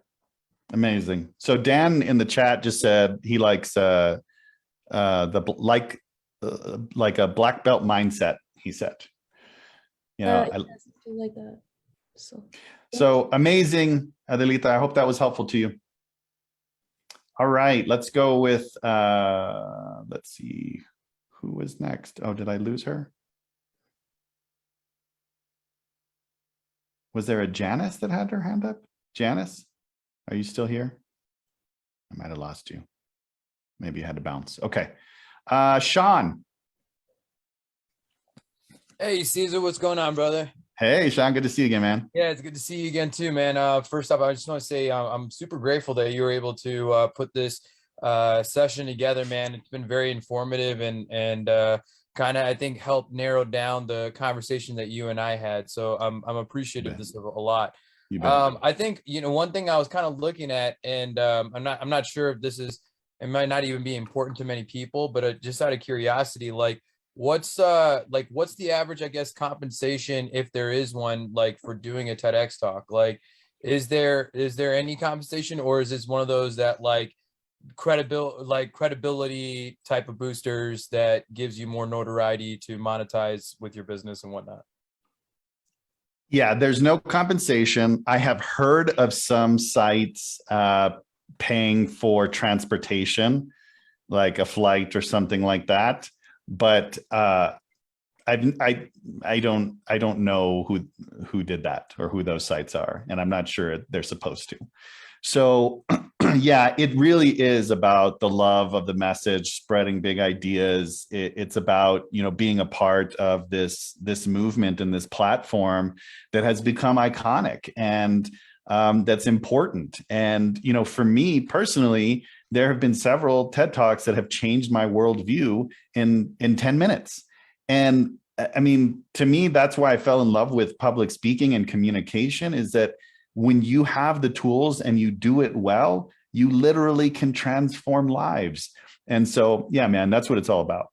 Amazing. So Dan in the chat just said he likes like a black belt mindset, he said. You know, Yeah, something like that. So amazing, Adelita. I hope that was helpful to you. All right, let's go with let's see, who was next? Oh, did I lose her? Was there a Janice that had her hand up? Janice, are you still here? I might have lost you. Maybe you had to bounce. Okay. Sean. Hey, Caesar, what's going on, brother? Hey, Sean, good to see you again, man. Yeah, it's good to see you again too, man. First up, I just want to say I'm super grateful that you were able to put this session together, man. It's been very informative and kind of, I think, helped narrow down the conversation that you and I had. So I'm appreciative of this a lot. You bet. I think, you know, one thing I was kind of looking at, and I'm not sure if this is, it might not even be important to many people, but just out of curiosity, like, what's the average, I guess, compensation, if there is one, like, for doing a TEDx talk? Like, is there any compensation, or is this one of those that like credibility type of boosters that gives you more notoriety to monetize with your business and whatnot? Yeah, there's no compensation. I have heard of some sites paying for transportation, like a flight or something like that. But I don't know who did that or who those sites are, and I'm not sure they're supposed to. So yeah, it really is about the love of the message, spreading big ideas. It's about, you know, being a part of this movement and this platform that has become iconic, and that's important. And, you know, for me personally, there have been several TED Talks that have changed my worldview in 10 minutes. And I mean, to me, that's why I fell in love with public speaking and communication, is that when you have the tools and you do it well, you literally can transform lives. And so, yeah, man, that's what it's all about.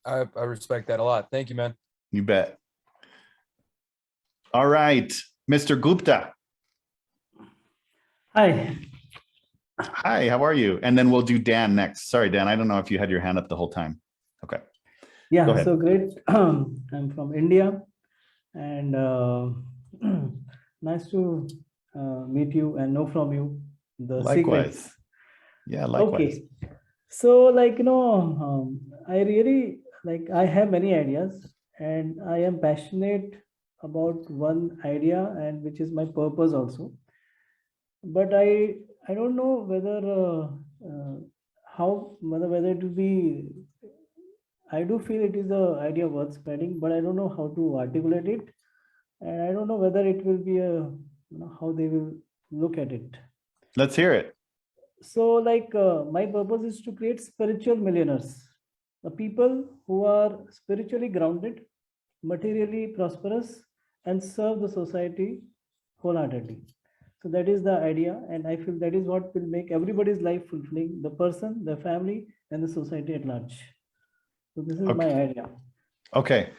I respect that a lot. Thank you, man. You bet. All right, Mr. Gupta. Hi. Hi, how are you? And then we'll do Dan next. Sorry, Dan, I don't know if you had your hand up the whole time. Okay. Go Yeah, ahead. so great. I'm from India, and nice to meet you and know from you the Likewise. secrets. Yeah, likewise. Okay. So, like, I really, like, I have many ideas, and I am passionate about one idea, and which is my purpose also. But I don't know whether it will be. I do feel it is an idea worth spreading, but I don't know how to articulate it, and I don't know whether it will be how they will look at it. Let's hear it. So my purpose is to create spiritual millionaires, the people who are spiritually grounded, materially prosperous, and serve the society wholeheartedly. So that is the idea, and I feel that is what will make everybody's life fulfilling, the person, the family, and the society at large. So this is my idea. Okay.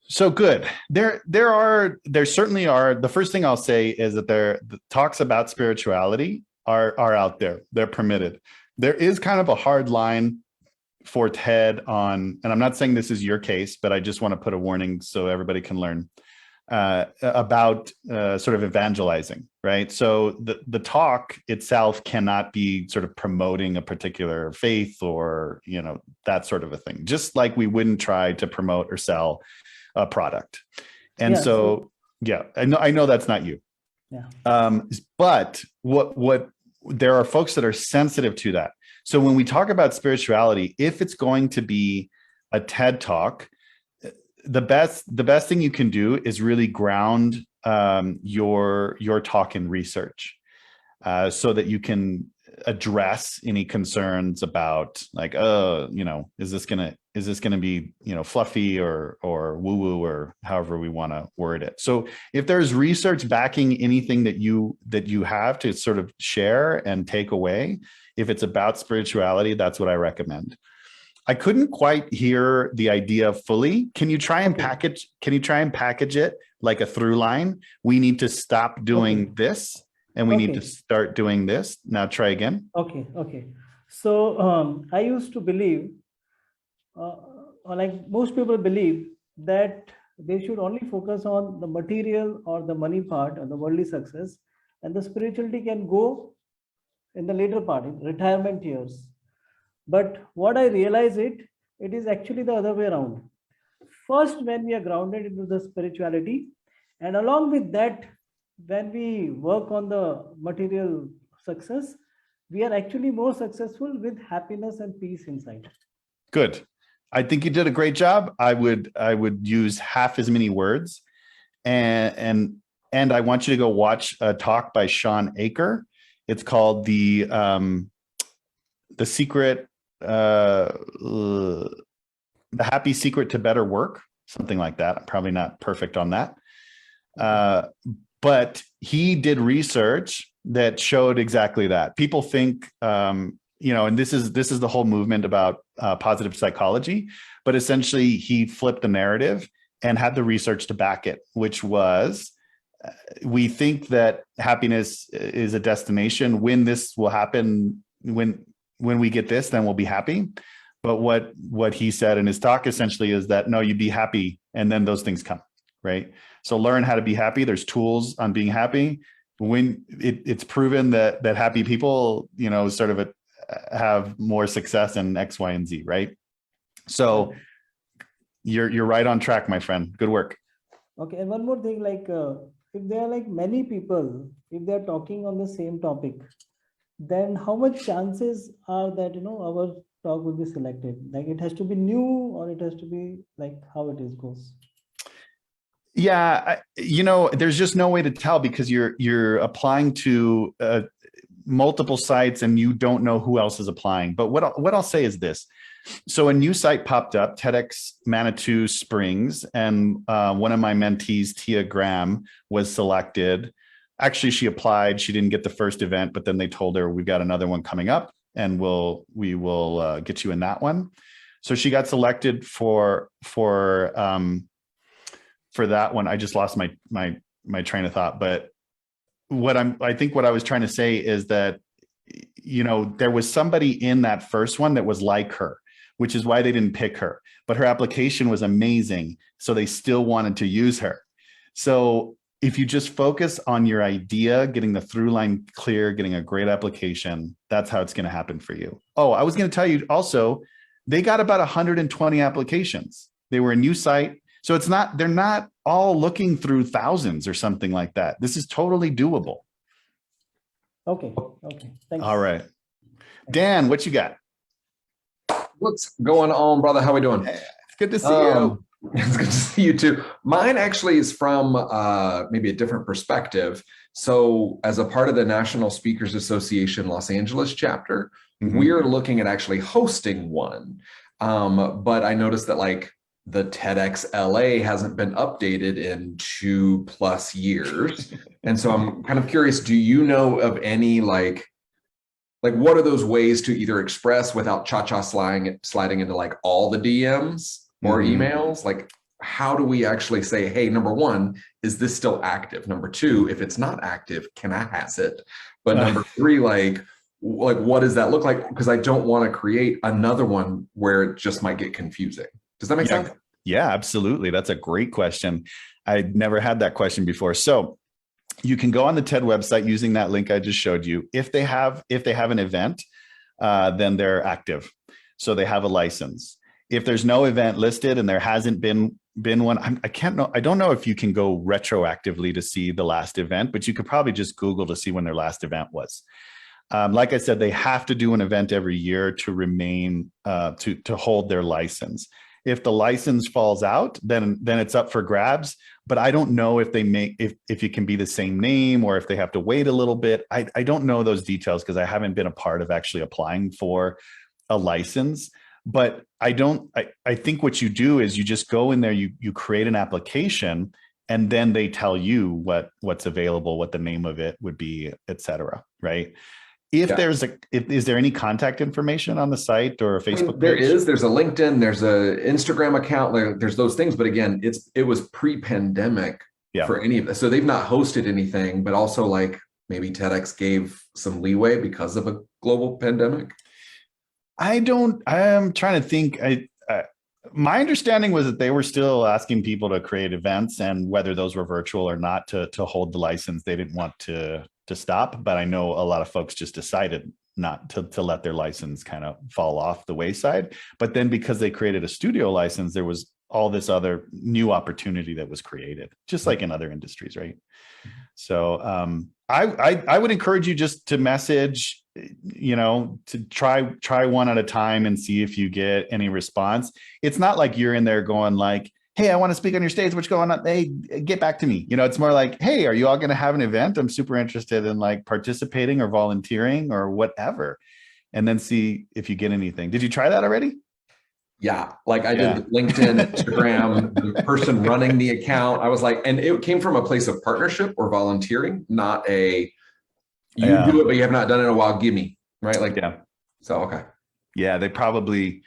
So good. There certainly are. The first thing I'll say is that the talks about spirituality are out there. They're permitted. There is kind of a hard line for TED on, and I'm not saying this is your case, but I just want to put a warning so everybody can learn about sort of evangelizing, right? So the talk itself cannot be sort of promoting a particular faith or, you know, that sort of a thing, just like we wouldn't try to promote or sell a product. And Yeah, so, yeah, I know that's not you. Yeah. But what there are folks that are sensitive to that. So when we talk about spirituality, if it's going to be a TED talk, the best thing you can do is really ground your talk in research, so that you can address any concerns about like, oh, you know, is this gonna be, you know, fluffy or woo woo or however we want to word it. So if there's research backing anything that you have to sort of share and take away, if it's about spirituality, that's what I recommend. I couldn't quite hear the idea fully. Can you try and package it like a through line? We need to stop doing this and we need to start doing this. Now try again. Okay. So I used to believe, or like most people believe, that they should only focus on the material or the money part or the worldly success, and the spirituality can go in the later part, in retirement years. But what I realize it is actually the other way around. First, when we are grounded into the spirituality, and along with that, when we work on the material success, we are actually more successful with happiness and peace inside. Good. I think you did a great job. I would use half as many words, and I want you to go watch a talk by Sean Aker. It's called the secret, the happy secret to better work, something like that. I'm probably not perfect on that. But he did research that showed exactly that. People think, you know, and this is the whole movement about positive psychology, but essentially he flipped the narrative and had the research to back it, which was, we think that happiness is a destination. When this will happen, when we get this, then we'll be happy. But what he said in his talk essentially is that, no, you be happy and then those things come, right? So learn how to be happy. There's tools on being happy. When it's proven that happy people, you know, sort of have more success in X, Y, and Z, right? So you're right on track, my friend. Good work. Okay, and one more thing, like if there are like many people, if they're talking on the same topic, then how much chances are that, you know, our talk will be selected? Like it has to be new, or it has to be like how it is goes? Yeah, you know, there's just no way to tell because you're applying to multiple sites and you don't know who else is applying. But what I'll say is this. So a new site popped up, TEDx Manitou Springs, and one of my mentees, Tia Graham, was selected. Actually, she applied. She didn't get the first event, but then they told her, we've got another one coming up and we will get you in that one. So she got selected for that one. I just lost my train of thought, but I think what I was trying to say is that, you know, there was somebody in that first one that was like her, which is why they didn't pick her, but her application was amazing. So they still wanted to use her. So if you just focus on your idea, getting the through line clear, getting a great application, that's how it's going to happen for you. Oh, I was going to tell you also, they got about 120 applications. They were a new site. So they're not all looking through thousands or something like that. This is totally doable. Okay. Thanks. All right. Dan, what you got? What's going on, brother? How we doing? It's good to see you. It's good to see you too. Mine actually is from maybe a different perspective. So, as a part of the National Speakers Association Los Angeles chapter, we're looking at actually hosting one. But I noticed that like the TEDx LA hasn't been updated in 2+ years. And so I'm kind of curious, do you know of any like what are those ways to either express without cha-cha sliding into like all the DMs or emails? Like, how do we actually say, hey, number one, is this still active? Number two, if it's not active, can I has it? But number three, like what does that look like? Because I don't want to create another one where it just might get confusing. Does that make sense? Yeah, absolutely. That's a great question. I'd never had that question before. So you can go on the TED website using that link I just showed you. If they have an event, then they're active. So they have a license. If there's no event listed and there hasn't been one, I don't know if you can go retroactively to see the last event, but you could probably just Google to see when their last event was. Like I said, they have to do an event every year to remain to hold their license. If the license falls out, then it's up for grabs. But I don't know if they if it can be the same name or if they have to wait a little bit. I don't know those details because I haven't been a part of actually applying for a license. But I think what you do is you just go in there, you create an application, and then they tell you what's available, what the name of it would be, et cetera, right? Is there any contact information on the site or a Facebook page? There's a LinkedIn, there's a Instagram account, there's those things. But again, it was pre-pandemic for any of this. So they've not hosted anything, but also like maybe TEDx gave some leeway because of a global pandemic. I'm trying to think. My understanding was that they were still asking people to create events, and whether those were virtual or not to hold the license, they didn't want to stop. But I know a lot of folks just decided not to let their license kind of fall off the wayside. But then because they created a studio license, there was all this other new opportunity that was created, just like in other industries, right? So I would encourage you just to message, to try one at a time and see if you get any response. It's not like you're in there going like, hey, I want to speak on your stage. What's going on? Hey, get back to me. It's more like, hey, are you all going to have an event? I'm super interested in like participating or volunteering or whatever. And then see if you get anything. Did you try that already? Yeah, like I did LinkedIn, Instagram, the person running the account. I was like, and it came from a place of partnership or volunteering, not you do it, but you have not done it in a while. Give me, right? Like, So, okay. Yeah, they probably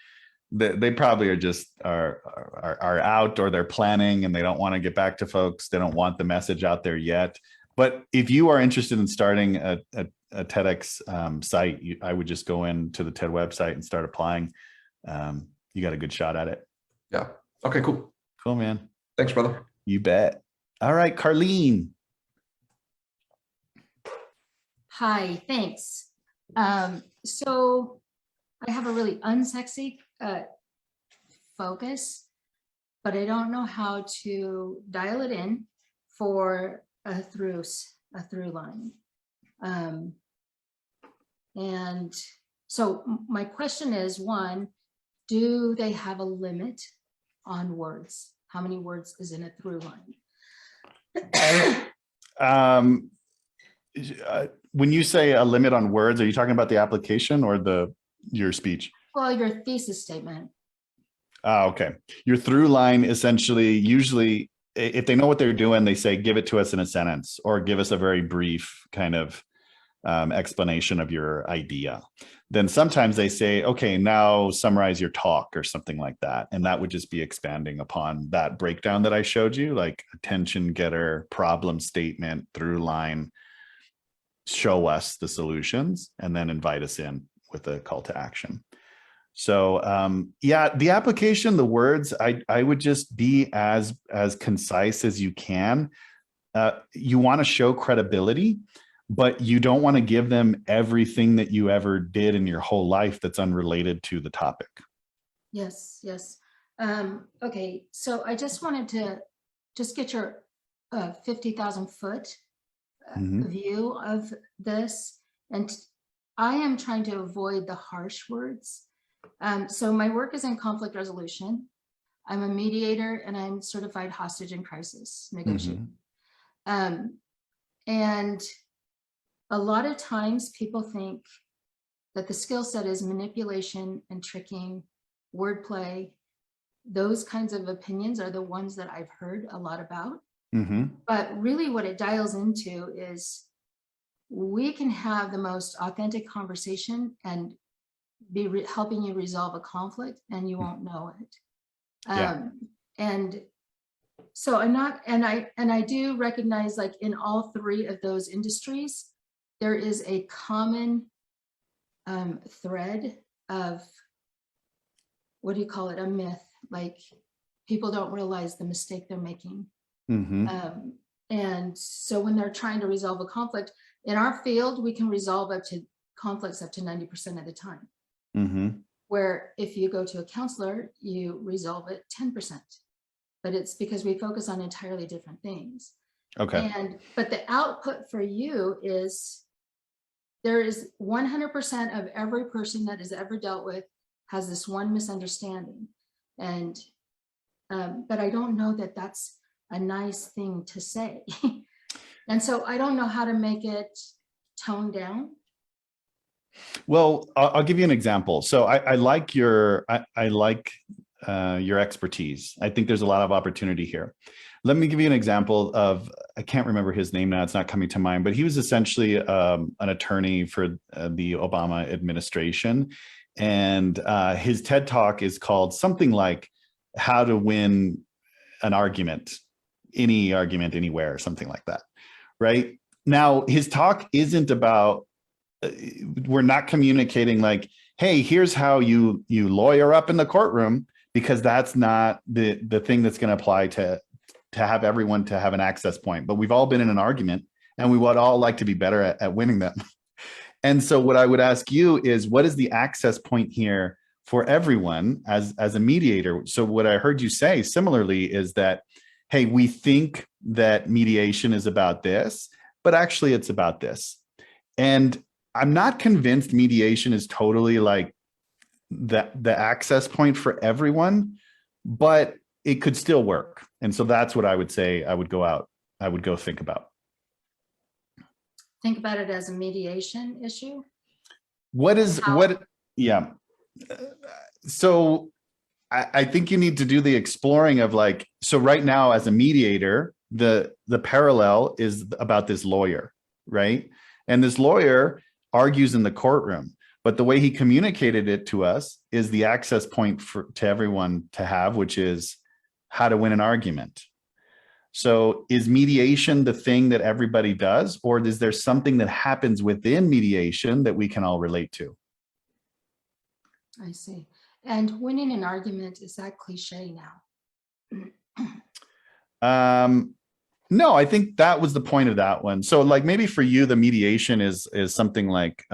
are just are out, or they're planning and they don't want to get back to folks. They don't want the message out there yet. But if you are interested in starting a TEDx site, I would just go into the TED website and start applying. You got a good shot at it. Yeah. Okay, cool. Cool, man. Thanks, brother. You bet. All right, Carlene. Hi, thanks. So I have a really unsexy focus, but I don't know how to dial it in for a through line. And so my question is, one, do they have a limit on words? How many words is in a through line? When you say a limit on words, are you talking about the application or your speech? Well, your thesis statement. Okay. Your through line essentially, usually, if they know what they're doing, they say, give it to us in a sentence or give us a very brief kind of explanation of your idea. Then sometimes they say, okay, now summarize your talk or something like that. And that would just be expanding upon that breakdown that I showed you, like attention getter, problem statement, through line, show us the solutions, and then invite us in with a call to action. So the application, the words, I would just be as concise as you can. You want to show credibility, but you don't want to give them everything that you ever did in your whole life that's unrelated to the topic. Yes. Okay, so I just wanted to just get your 50,000 foot view of this. And I am trying to avoid the harsh words. So my work is in conflict resolution. I'm a mediator and I'm certified hostage and crisis negotiator. And a lot of times people think that the skill set is manipulation and tricking, wordplay. Those kinds of opinions are the ones that I've heard a lot about. But really what it dials into is we can have the most authentic conversation and be helping you resolve a conflict and you won't know it. And so I do recognize, like, in all three of those industries, there is a common thread of, what do you call it, a myth, like people don't realize the mistake they're making. And so when they're trying to resolve a conflict, in our field, we can resolve conflicts up to 90% of the time. Where if you go to a counselor, you resolve it 10%. But it's because we focus on entirely different things. But the output for you is, there is 100% of every person that has ever dealt with has this one misunderstanding. And, but I don't know that that's a nice thing to say. And so I don't know how to make it toned down. Well, I'll give you an example. So I like your expertise. I think there's a lot of opportunity here. Let me give you an example of, I can't remember his name now, it's not coming to mind, but he was essentially an attorney for the Obama administration. And his TED Talk is called something like How to Win an Argument, Any Argument Anywhere, or something like that, right? Now, his talk isn't about, we're not communicating like, hey, here's how you lawyer up in the courtroom, because that's not the thing that's going to apply to have everyone to have an access point. But we've all been in an argument and we would all like to be better at winning them. And so what I would ask you is, what is the access point here for everyone as a mediator? So what I heard you say similarly is that, hey, we think that mediation is about this, but actually it's about this. And I'm not convinced mediation is totally like the access point for everyone, but it could still work. And so that's what I would say I would go think about. Think about it as a mediation issue. Yeah. So I think you need to do the exploring of, like, so right now as a mediator, the parallel is about this lawyer, right? And this lawyer argues in the courtroom, but the way he communicated it to us is the access point to everyone to have, which is how to win an argument. So is mediation the thing that everybody does, or is there something that happens within mediation that we can all relate to? I see. And winning an argument, is that cliche now? No, I think that was the point of that one. So like maybe for you, the mediation is something like,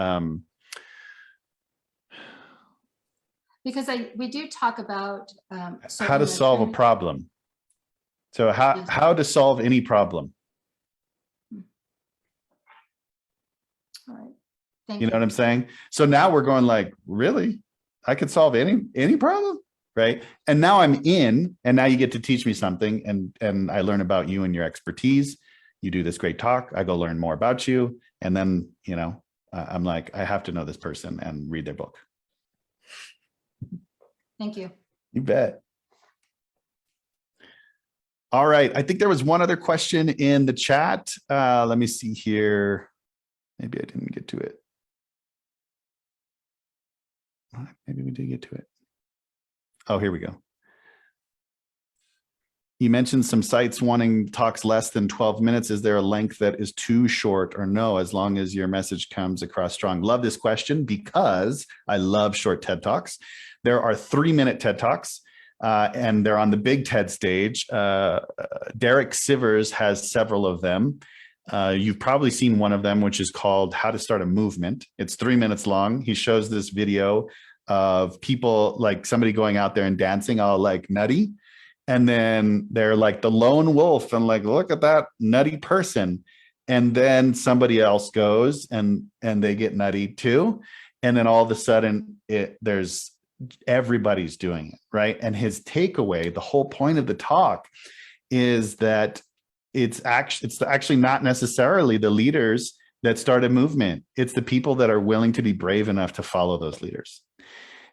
because we do talk about how to solve a problem. So how to solve any problem. All right. Thank you know what I'm saying? So now we're going like, really? I could solve any problem, right? And now I'm in, and now you get to teach me something, and I learn about you and your expertise. You do this great talk. I go learn more about you. And then, I'm like, I have to know this person and read their book. Thank you. You bet. All right. I think there was one other question in the chat. Let me see here. Maybe I didn't get to it. Maybe we did get to it. Oh, here we go. You mentioned some sites wanting talks less than 12 minutes. Is there a length that is too short, or no, as long as your message comes across strong? Love this question because I love short TED Talks. There are 3-minute TED Talks. And they're on the big TED stage. Derek Sivers has several of them. You've probably seen one of them, which is called How to Start a Movement. It's 3 minutes long. He shows this video of people, like somebody going out there and dancing all like nutty. And then they're like the lone wolf and like, look at that nutty person. And then somebody else goes and they get nutty too. And then all of a sudden there's everybody's doing it, right? And his takeaway, the whole point of the talk is that it's actually not necessarily the leaders that start a movement. It's the people that are willing to be brave enough to follow those leaders.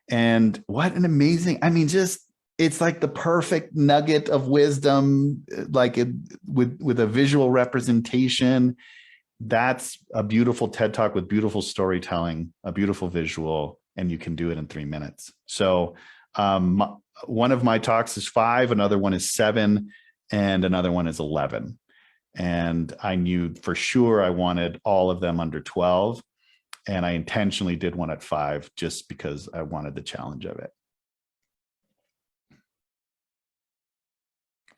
And what an amazing, I mean, just, it's like the perfect nugget of wisdom, like with a visual representation. That's a beautiful TED Talk with beautiful storytelling, a beautiful visual, and you can do it in 3 minutes. So one of my talks is 5, another one is 7, and another one is 11. And I knew for sure I wanted all of them under 12. And I intentionally did one at 5 just because I wanted the challenge of it.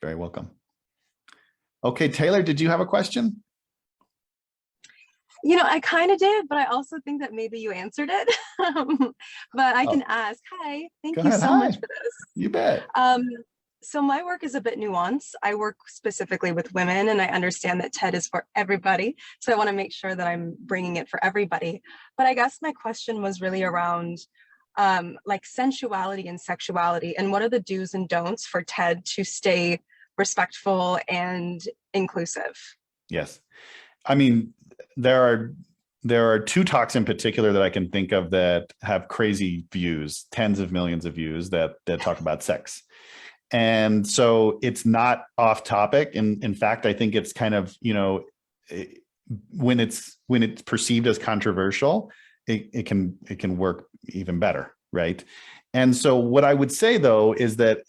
Very welcome. Okay, Taylor, did you have a question? You know, I kind of did, but I also think that maybe you answered it. But I can ask. Hi, thank you so much for this. You bet. So my work is a bit nuanced. I work specifically with women, and I understand that TED is for everybody. So I want to make sure that I'm bringing it for everybody. But I guess my question was really around like sensuality and sexuality, and what are the do's and don'ts for TED to stay respectful and inclusive? Yes. I mean, there are 2 talks in particular that I can think of that have crazy views, tens of millions of views that talk about sex. And so it's not off topic. And in fact, I think it's kind of, you know, when it's perceived as controversial, it can work even better, right? And so what I would say though is that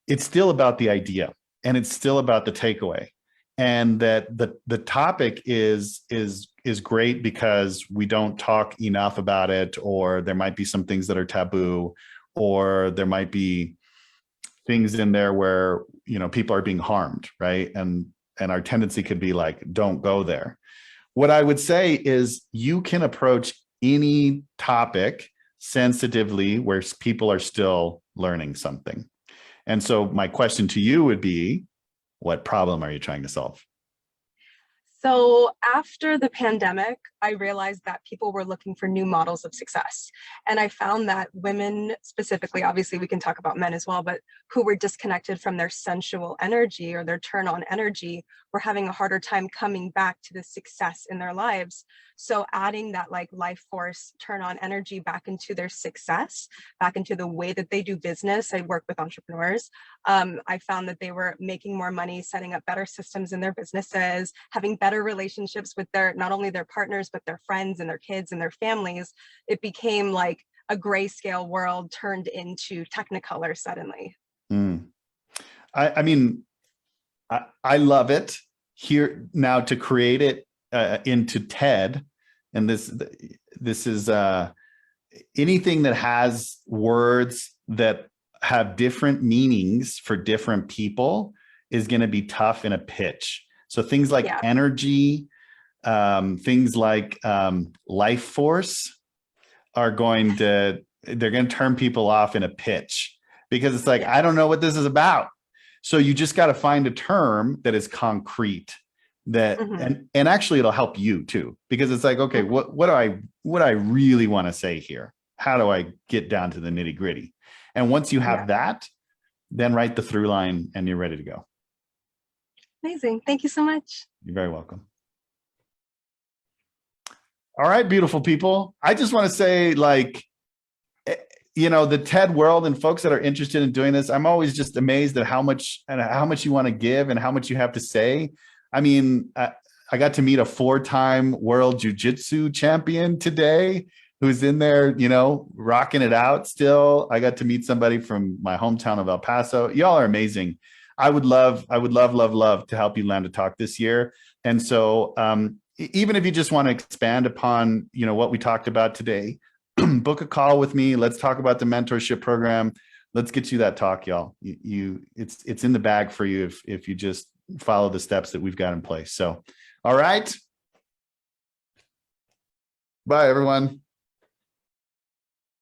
it's still about the idea, and it's still about the takeaway, and that the topic is great because we don't talk enough about it, or there might be some things that are taboo, or there might be things in there where, you know, people are being harmed, right? And our tendency could be like, don't go there. What I would say is you can approach any topic sensitively where people are still learning something. And so my question to you would be, what problem are you trying to solve? So after the pandemic, I realized that people were looking for new models of success. And I found that women specifically, obviously we can talk about men as well, but who were disconnected from their sensual energy or their turn on energy were having a harder time coming back to the success in their lives. So adding that like life force, turn on energy back into their success, back into the way that they do business. I work with entrepreneurs. I found that they were making more money, setting up better systems in their businesses, having better relationships with not only their partners, but their friends and their kids and their families. It became like a grayscale world turned into Technicolor suddenly. I mean, I love it here now to create it into TED. And this is anything that has words that have different meanings for different people is going to be tough in a pitch. So things like energy, things like life force they're going to turn people off in a pitch, because it's like, I don't know what this is about. So you just got to find a term that is concrete, that and actually it'll help you too, because it's like, okay, what do I really want to say here? How do I get down to the nitty gritty? And once you have that, then write the through line and you're ready to go. Amazing. Thank you so much. You're very welcome. All right, beautiful people. I just want to say, like, you know, the TED world and folks that are interested in doing this, I'm always just amazed at how much you want to give and how much you have to say. I mean, I got to meet a 4-time world jiu-jitsu champion today who's in there, you know, rocking it out still. I got to meet somebody from my hometown of El Paso. Y'all are amazing. I would love to help you land a talk this year. And so even if you just want to expand upon, you know, what we talked about today, book a call with me. Let's talk about the mentorship program. Let's get you that talk, y'all. It's in the bag for you if you just follow the steps that we've got in place. So, all right. Bye, everyone.